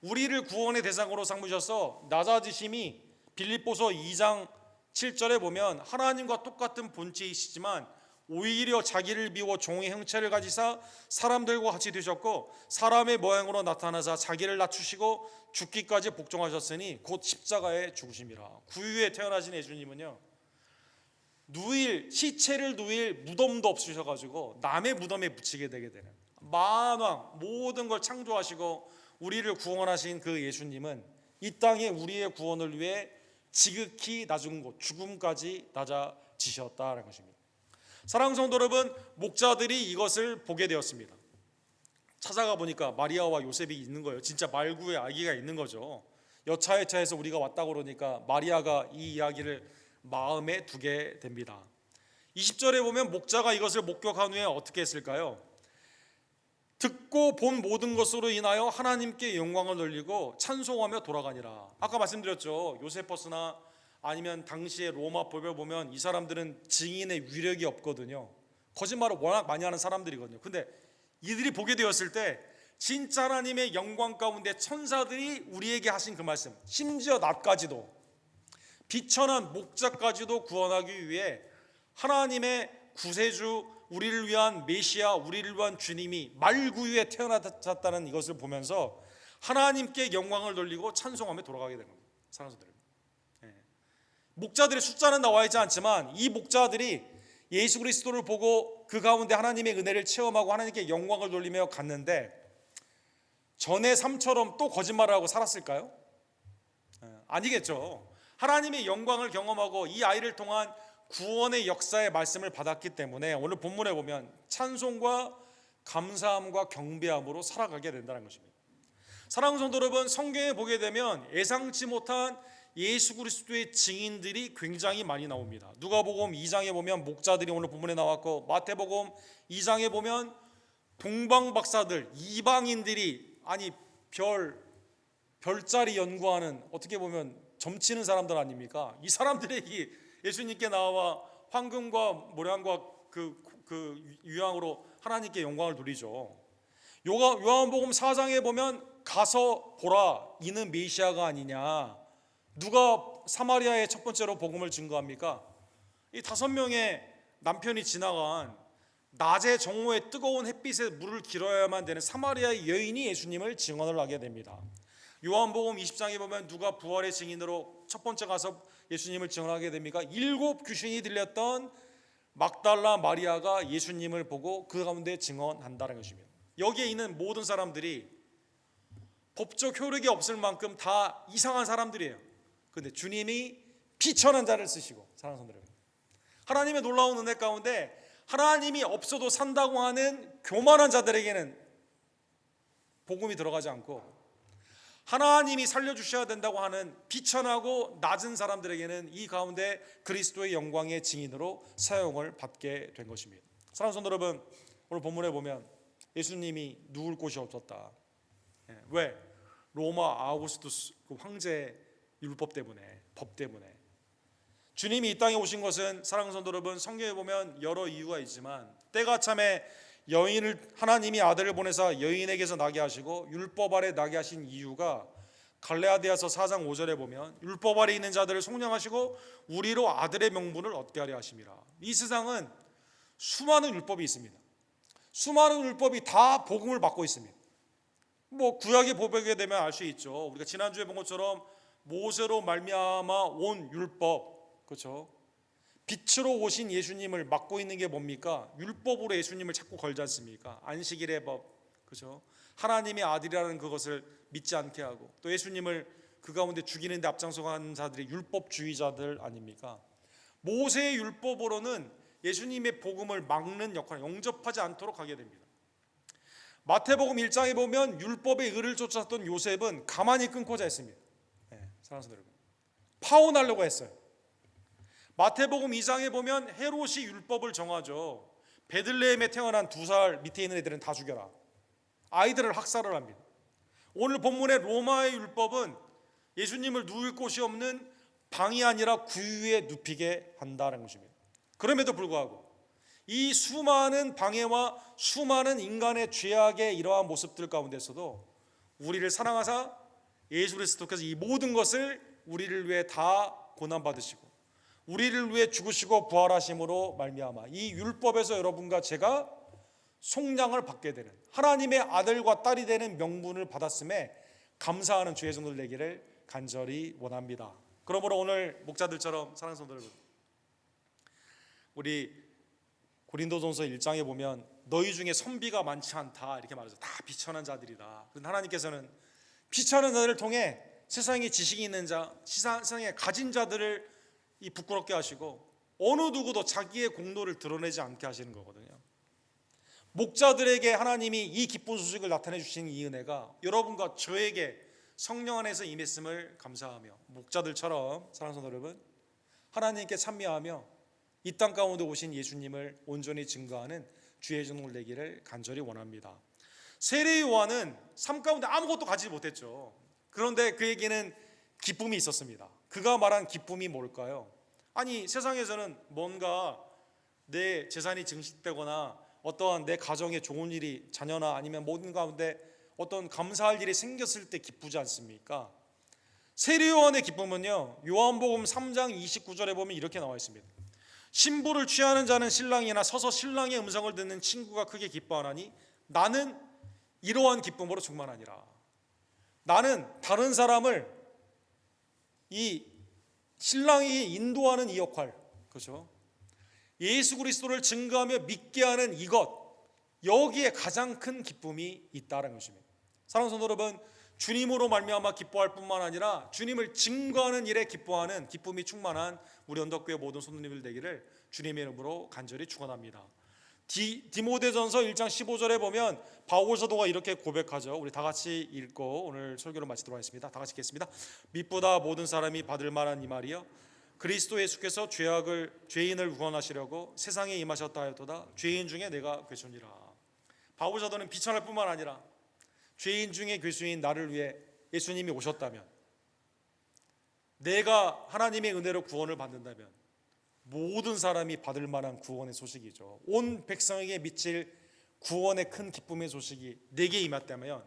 A: 우리를 구원의 대상으로 삼으셔서 낮아지심이 빌립보서 2장 7절에 보면 하나님과 똑같은 본체이시지만 오히려 자기를 비워 종의 형체를 가지사 사람들과 같이 되셨고 사람의 모양으로 나타나사 자기를 낮추시고 죽기까지 복종하셨으니 곧 십자가에 죽으심이라. 구유에 태어나신 예수님은요, 시체를 누일 무덤도 없으셔가지고 남의 무덤에 묻히게 되게 되는 만왕 모든 걸 창조하시고 우리를 구원하신 그 예수님은 이 땅에 우리의 구원을 위해 지극히 낮은 곳 죽음까지 낮아지셨다는 것입니다. 사랑하는 성도 여러분, 목자들이 이것을 보게 되었습니다. 찾아가 보니까 마리아와 요셉이 있는 거예요. 진짜 말구의 아기가 있는 거죠. 여차여차해서 우리가 왔다 그러니까 마리아가 이 이야기를 마음에 두게 됩니다. 20절에 보면 목자가 이것을 목격한 후에 어떻게 했을까요? 듣고 본 모든 것으로 인하여 하나님께 영광을 돌리고 찬송하며 돌아가니라. 아까 말씀드렸죠. 요세퍼스나 아니면 당시의 로마 법에 보면 이 사람들은 증인의 위력이 없거든요. 거짓말을 워낙 많이 하는 사람들이거든요. 근데 이들이 보게 되었을 때 진짜 하나님의 영광 가운데 천사들이 우리에게 하신 그 말씀, 심지어 낮까지도 비천한 목자까지도 구원하기 위해 하나님의 구세주, 우리를 위한 메시아, 우리를 위한 주님이 말구유에 태어나셨다는 이것을 보면서 하나님께 영광을 돌리고 찬송하며 돌아가게 되는 겁니다. 사랑하는 분들, 목자들의 숫자는 나와 있지 않지만 이 목자들이 예수 그리스도를 보고 그 가운데 하나님의 은혜를 체험하고 하나님께 영광을 돌리며 갔는데 전의 삶처럼 또 거짓말을 하고 살았을까요? 아니겠죠. 하나님의 영광을 경험하고 이 아이를 통한 구원의 역사의 말씀을 받았기 때문에 오늘 본문에 보면 찬송과 감사함과 경배함으로 살아가게 된다는 것입니다. 사랑하는 성도 여러분, 성경에 보게 되면 예상치 못한 예수 그리스도의 증인들이 굉장히 많이 나옵니다. 누가복음 2장에 보면 목자들이 오늘 본문에 나왔고, 마태복음 2장에 보면 동방 박사들, 이방인들이, 아니 별자리 연구하는, 어떻게 보면 점치는 사람들 아닙니까? 이 사람들이 예수님께 나와 황금과 모량과 그 유향으로 하나님께 영광을 돌리죠. 요한복음 4장에 보면 가서 보라, 이는 메시아가 아니냐. 누가 사마리아에 첫 번째로 복음을 증거합니까? 이 5명의 남편이 지나간 낮에 정오에 뜨거운 햇빛에 물을 길어야만 되는 사마리아의 여인이 예수님을 증언을 하게 됩니다. 요한복음 20장에 보면 누가 부활의 증인으로 첫 번째 가서 예수님을 증언하게 됩니까? 7 귀신이 들렸던 막달라 마리아가 예수님을 보고 그 가운데 증언한다는 것입니다. 여기에 있는 모든 사람들이 법적 효력이 없을 만큼 다 이상한 사람들이에요. 그런데 주님이 비천한 자를 쓰시고, 사랑하는 성도 여러분, 하나님의 놀라운 은혜 가운데 하나님이 없어도 산다고 하는 교만한 자들에게는 복음이 들어가지 않고, 하나님이 살려주셔야 된다고 하는 비천하고 낮은 사람들에게는 이 가운데 그리스도의 영광의 증인으로 사용을 받게 된 것입니다. 사랑하는 성도 여러분, 오늘 본문에 보면 예수님이 누울 곳이 없었다. 왜? 로마 아우구스투스 황제 율법 때문에, 법 때문에. 주님이 이 땅에 오신 것은, 사랑하는 성도 여러분, 성경에 보면 여러 이유가 있지만 때가 참에 하나님이 아들을 보내사 여인에게서 나게 하시고 율법 아래 나게 하신 이유가 갈라디아서 4장 5절에 보면 율법 아래 있는 자들을 속량하시고 우리로 아들의 명분을 얻게 하려 하심이라. 이 세상은 수많은 율법이 있습니다. 수많은 율법이 다 복음을 받고 있습니다. 구약에 보게 되면 알 수 있죠. 우리가 지난주에 본 것처럼 모세로 말미암아 온 율법, 그렇죠? 빛으로 오신 예수님을 맡고 있는 게 뭡니까? 율법으로 예수님을 자꾸 걸지 않습니까? 안식일의 법, 그렇죠? 하나님의 아들이라는 그것을 믿지 않게 하고, 또 예수님을 그 가운데 죽이는 데 앞장서가는 자들이 율법주의자들 아닙니까? 모세의 율법으로는 예수님의 복음을 막는 역할을 영접하지 않도록 하게 됩니다. 마태복음 1장에 보면 율법의 의를 쫓았던 요셉은 가만히 끊고자 했습니다. 사랑하는 여러분, 파혼하려고 했어요. 마태복음 2장에 보면 헤롯이 율법을 정하죠. 베들레헴에 태어난 2살 밑에 있는 애들은 다 죽여라. 아이들을 학살을 합니다. 오늘 본문의 로마의 율법은 예수님을 누울 곳이 없는 방이 아니라 구유에 눕히게 한다는 것입니다. 그럼에도 불구하고 이 수많은 방해와 수많은 인간의 죄악의 이러한 모습들 가운데서도 우리를 사랑하사 예수 그리스도께서 이 모든 것을 우리를 위해 다 고난받으시고 우리를 위해 죽으시고 부활하심으로 말미암아 이 율법에서 여러분과 제가 속량을 받게 되는, 하나님의 아들과 딸이 되는 명분을 받았음에 감사하는 주의 종들 되기를 간절히 원합니다. 그러므로 오늘 목자들처럼, 사랑하는 성도 여러분, 우리 고린도전서 1장에 보면 너희 중에 선비가 많지 않다 이렇게 말하죠. 다 비천한 자들이다. 그런데 하나님께서는 비천한 자들을 통해 세상에 지식이 있는 자, 세상에 가진 자들을 부끄럽게 하시고 어느 누구도 자기의 공로를 드러내지 않게 하시는 거거든요. 목자들에게 하나님이 이 기쁜 소식을 나타내 주신 이 은혜가 여러분과 저에게 성령 안에서 임했음을 감사하며, 목자들처럼 사랑하는 성도 여러분, 하나님께 찬미하며 이 땅 가운데 오신 예수님을 온전히 증거하는 주의 종들 되기를 간절히 원합니다. 세례 요한은 삶 가운데 아무것도 가지지 못했죠. 그런데 그에게는 기쁨이 있었습니다. 그가 말한 기쁨이 뭘까요? 아니, 세상에서는 뭔가 내 재산이 증식되거나 어떠한 내 가정에 좋은 일이, 자녀나 아니면 모든 가운데 어떤 감사할 일이 생겼을 때 기쁘지 않습니까? 세례 요한의 기쁨은요, 요한복음 3장 29절에 보면 이렇게 나와 있습니다. 신부를 취하는 자는 신랑이나 서서 신랑의 음성을 듣는 친구가 크게 기뻐하나니 나는 이러한 기쁨으로 충만하니라. 나는 다른 사람을 이 신랑이 인도하는 이 역할, 그렇죠? 예수 그리스도를 증거하며 믿게 하는 이것, 여기에 가장 큰 기쁨이 있다는 것입니다. 사랑하는 성도 여러분, 주님으로 말미암아 기뻐할 뿐만 아니라 주님을 증거하는 일에 기뻐하는 기쁨이 충만한 우리 언덕교회 모든 성도님들 되기를 주님의 이름으로 간절히 축원합니다. 디모데전서 1장 15절에 보면 바울 사도가 이렇게 고백하죠. 우리 다 같이 읽고 오늘 설교를 마치도록 하겠습니다. 다 같이 읽겠습니다. 믿보다 모든 사람이 받을 만한 이 말이요, 그리스도 예수께서 죄인을 구원하시려고 세상에 임하셨다 하였도다. 죄인 중에 내가 괴수니라. 바울 사도는 비천할 뿐만 아니라 죄인 중에 괴수인 나를 위해 예수님이 오셨다면, 내가 하나님의 은혜로 구원을 받는다면 모든 사람이 받을 만한 구원의 소식이죠. 온 백성에게 미칠 구원의 큰 기쁨의 소식이 내게 임했다면,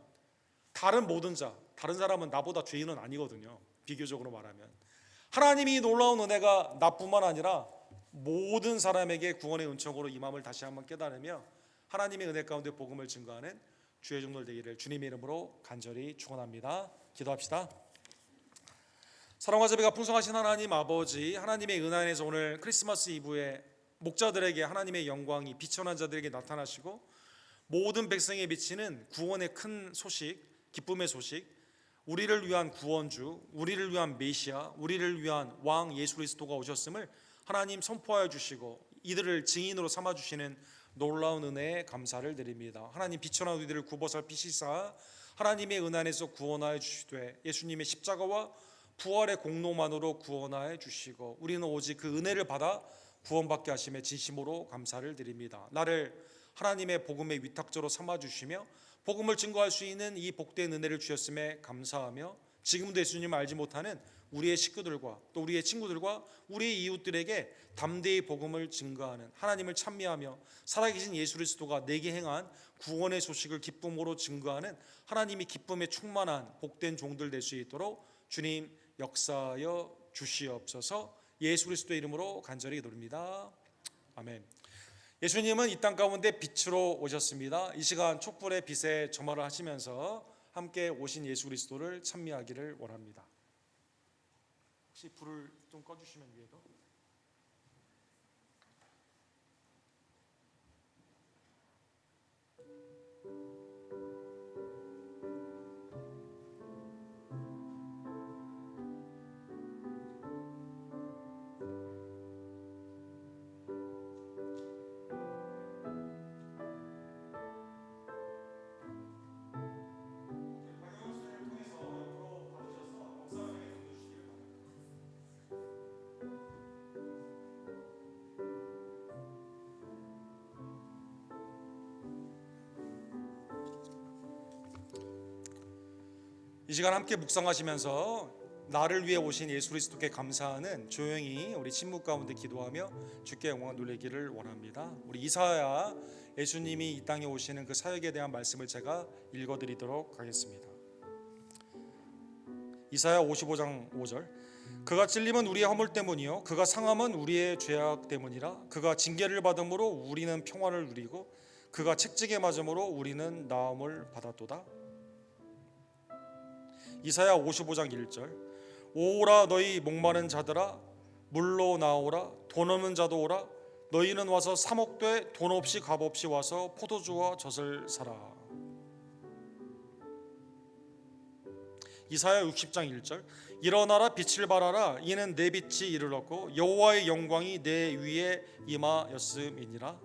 A: 다른 모든 자, 다른 사람은 나보다 죄인은 아니거든요. 비교적으로 말하면 하나님이 놀라운 은혜가 나뿐만 아니라 모든 사람에게 구원의 은총으로 임함을 다시 한번 깨달으며 하나님의 은혜 가운데 복음을 증거하는 주의 종들 되기를 주님의 이름으로 간절히 축원합니다. 기도합시다. 사랑과 자비가 풍성하신 하나님 아버지, 하나님의 은혜 안에서 오늘 크리스마스 이브에 목자들에게 하나님의 영광이 비천한 자들에게 나타나시고 모든 백성에 비치는 구원의 큰 소식, 기쁨의 소식, 우리를 위한 구원주, 우리를 위한 메시아, 우리를 위한 왕 예수 그리스도가 오셨음을 하나님 선포하여 주시고 이들을 증인으로 삼아 주시는 놀라운 은혜에 감사를 드립니다. 하나님, 비천한 우리들을 굽어살피시사 하나님의 은혜 안에서 구원하여 주시되 예수님의 십자가와 부활의 공로만으로 구원하여 주시고 우리는 오직 그 은혜를 받아 구원받게 하심에 진심으로 감사를 드립니다. 나를 하나님의 복음의 위탁자로 삼아 주시며 복음을 증거할 수 있는 이 복된 은혜를 주셨음에 감사하며 지금도 예수님을 알지 못하는 우리의 식구들과 또 우리의 친구들과 우리의 이웃들에게 담대히 복음을 증거하는, 하나님을 찬미하며 살아계신 예수 그리스도가 내게 행한 구원의 소식을 기쁨으로 증거하는 하나님이 기쁨에 충만한 복된 종들 될 수 있도록 주님 역사하여 주시옵소서. 예수 그리스도의 이름으로 간절히 기도드립니다. 아멘. 예수님은 이 땅 가운데 빛으로 오셨습니다. 이 시간 촛불의 빛에 점화를 하시면서 함께 오신 예수 그리스도를 찬미하기를 원합니다. 혹시 불을 좀 꺼주시면 위에도. 이 시간 함께 묵상하시면서 나를 위해 오신 예수 그리스도께 감사하는 조용히 우리 침묵 가운데 기도하며 주께 영광을 돌리기를 원합니다. 우리 이사야, 예수님이 이 땅에 오시는 그 사역에 대한 말씀을 제가 읽어드리도록 하겠습니다. 이사야 55장 5절. 그가 찔림은 우리의 허물 때문이요 그가 상함은 우리의 죄악 때문이라. 그가 징계를 받음으로 우리는 평화를 누리고 그가 책찍에 맞음으로 우리는 나음을 받았도다. 이사야 55장 1절. 오라 너희 목마른 자들아 물로 나오라. 돈 없는 자도 오라. 너희는 와서 사 먹되 돈 없이 값 없이 와서 포도주와 젖을 사라. 이사야 60장 1절. 일어나라 빛을 발하라. 이는 내 빛이 이르렀고 여호와의 영광이 내 위에 임하였음이니라.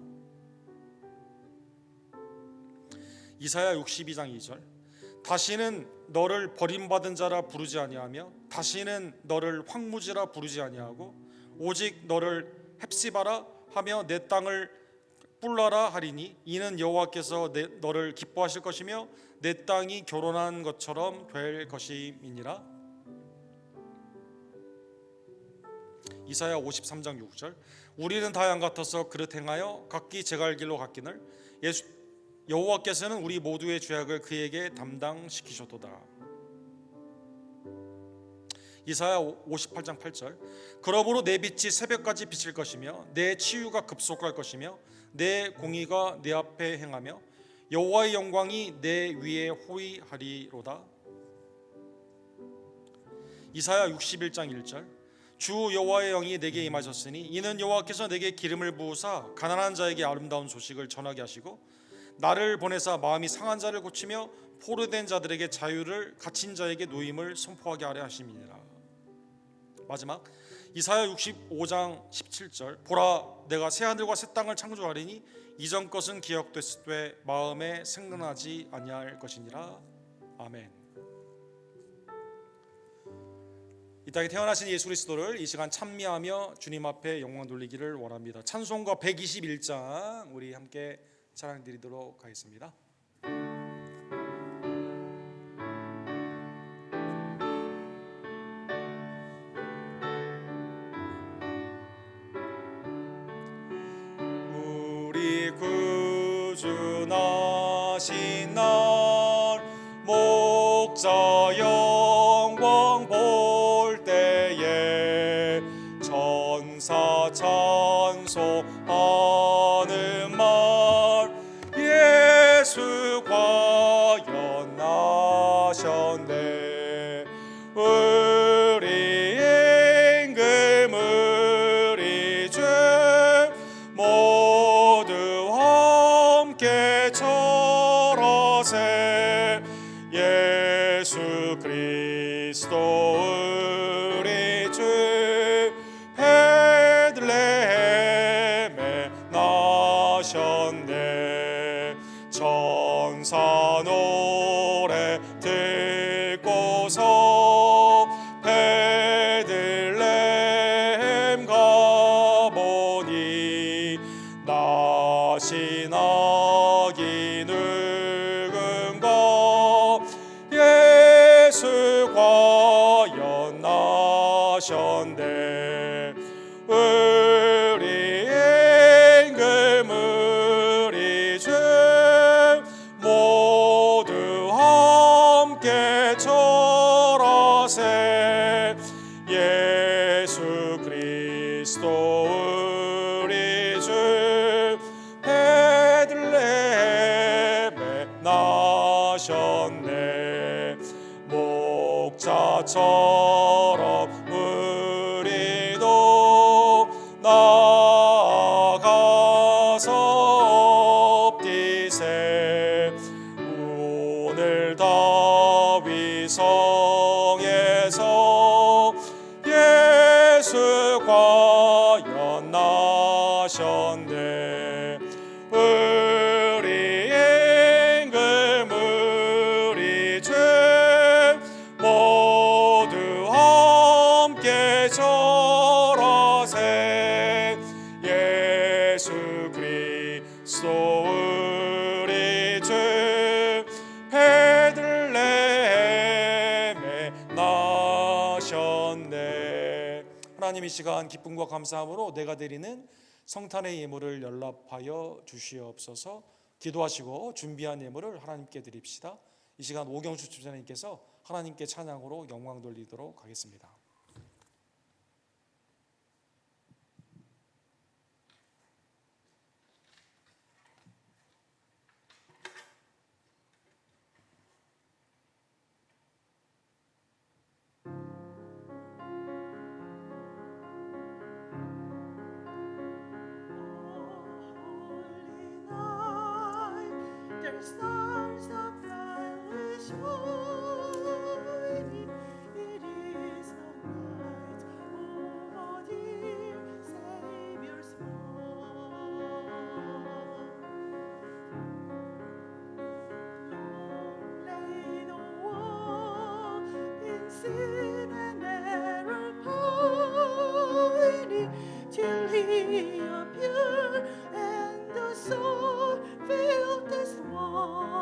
A: 이사야 62장 2절. 다시는 너를 버림받은 자라 부르지 아니하며 다시는 너를 황무지라 부르지 아니하고 오직 너를 헵시바라 하며 내 땅을 뿔라라 하리니 이는 여호와께서 너를 기뻐하실 것이며 내 땅이 결혼한 것처럼 될 것임이니라. 이사야 53장 6절. 우리는 다 양 같아서 그릇 행하여 각기 제갈 길로 갔기늘 여호와께서는 우리 모두의 죄악을 그에게 담당시키셨도다. 이사야 58장 8절. 그러므로 내 빛이 새벽까지 비칠 것이며 내 치유가 급속할 것이며 내 공의가 내 앞에 행하며 여호와의 영광이 내 위에 호위하리로다. 이사야 61장 1절. 주 여호와의 영이 내게 임하셨으니 이는 여호와께서 내게 기름을 부으사 가난한 자에게 아름다운 소식을 전하게 하시고 나를 보내사 마음이 상한 자를 고치며 포로된 자들에게 자유를 갇힌 자에게 노임을 선포하게 하려 하심이니라. 마지막 이사야 65장 17절 보라 내가 새 하늘과 새 땅을 창조하리니 이전 것은 기억됐으되 마음에 생각나지 아니할 것이니라. 아멘. 이 땅에 태어나신 예수 그리스도를 이 시간 찬미하며 주님 앞에 영광 돌리기를 원합니다. 찬송가 121장 우리 함께 찬양 드리도록 하겠습니다. 우리 구주 나신 날 목자 영광 볼 때에 천사 찬송하는 말 예수 과연 나셨네. 우리 임금 우리 주 모두 함께 절하세. 예수 그리스도 우리 주 베들레헴에 나셨네. 천사 노래 듣고서 베들레헴 가보니 나신 아기 누군가 예수 과연 나셨네. 우리 임금 우리 주 모두 함께 절하세. 예수 그리스도 우리 주 베들레헴에 나셨네. 목자처럼 우리도 나아가서 엎디세. 오늘 다윗 성에서 예수 과연 나셨네. 우리 임금 우리 주 모두 함께 절하세. 예수 그리스도 우리 주 베들레헴에 나셨네. 하나님 이 시간 기쁨과 감사함으로 내가 드리는 성탄의 예물을 연락하여 주시옵소서. 기도하시고 준비한 예물을 하나님께 드립시다. 이 시간 오경수 집사님께서 하나님께 찬양으로 영광 돌리도록 하겠습니다.
B: The stars are brightly shining. It is the night of our dear Savior's born. Long lay the world in sin and error pining, till He appeared and the soul felt as one.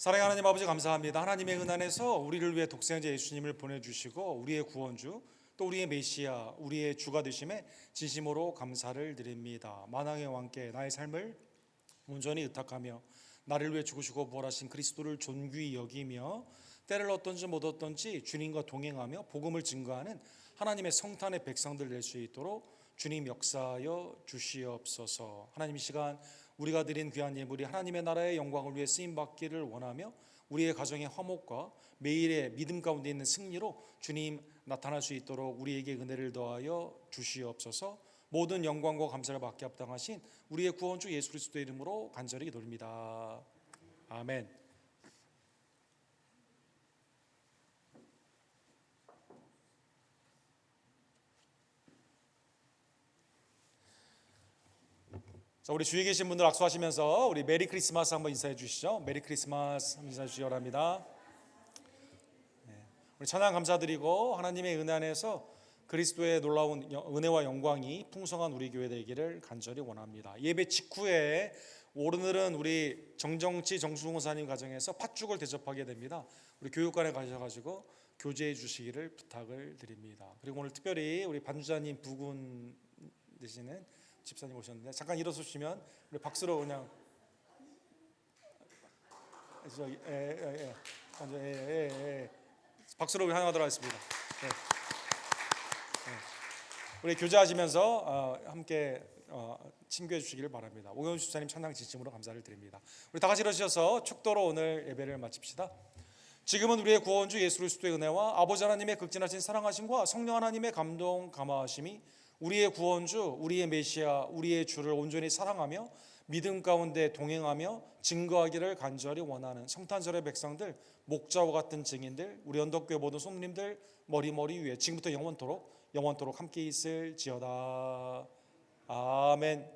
A: 사랑의 하나님 아버지 감사합니다. 하나님의 은혜에서 우리를 위해 독생자 예수님을 보내주시고 우리의 구원주 또 우리의 메시아 우리의 주가 되심에 진심으로 감사를 드립니다. 만왕의 왕께 나의 삶을 온전히 의탁하며 나를 위해 죽으시고 부활하신 그리스도를 존귀히 여기며 때를 얻든지 못 얻든지 주님과 동행하며 복음을 증거하는 하나님의 성탄의 백성들 될 수 있도록 주님 역사하여 주시옵소서. 하나님 이 시간 우리가 드린 귀한 예물이 하나님의 나라의 영광을 위해 쓰임 받기를 원하며 우리의 가정의 화목과 매일의 믿음 가운데 있는 승리로 주님 나타날 수 있도록 우리에게 은혜를 더하여 주시옵소서. 모든 영광과 감사를 받게 합당하신 우리의 구원주 예수 그리스도의 이름으로 간절히 기도드립니다. 아멘. 자, 우리 주위에 계신 분들 악수하시면서 우리 메리 크리스마스 한번 인사해 주시죠. 메리 크리스마스 한번 인사해 주시기 바랍니다. 우리 찬양 감사드리고 하나님의 은혜 안에서 그리스도의 놀라운 은혜와 영광이 풍성한 우리 교회 되기를 간절히 원합니다. 예배 직후에 오늘은 우리 정정치 정수홍사님 가정에서 팥죽을 대접하게 됩니다. 우리 교육관에 가셔가지고 교제해 주시기를 부탁을 드립니다. 그리고 오늘 특별히 우리 반주자님 부군 되시는 집사님 오셨는데 잠깐 일어서시면 우리 박수로 그냥 박수로 환영하도록 하겠습니다. 네. 우리 교제하시면서 함께 친교해 주시기를 바랍니다. 오경수 집사님 찬양 진심으로 감사를 드립니다. 우리 다 같이 일어서셔서 축도로 오늘 예배를 마칩시다. 지금은 우리의 구원주 예수 그리스도의 은혜와 아버지 하나님의 극진하신 사랑하심과 성령 하나님의 감동 감화하심이 우리의 구원주, 우리의 메시아, 우리의 주를 온전히 사랑하며 믿음 가운데 동행하며 증거하기를 간절히 원하는 성탄절의 백성들, 목자와 같은 증인들, 우리 언덕교회 모든 성도님들 머리 위에 지금부터 영원토록 함께 있을지어다. 아멘.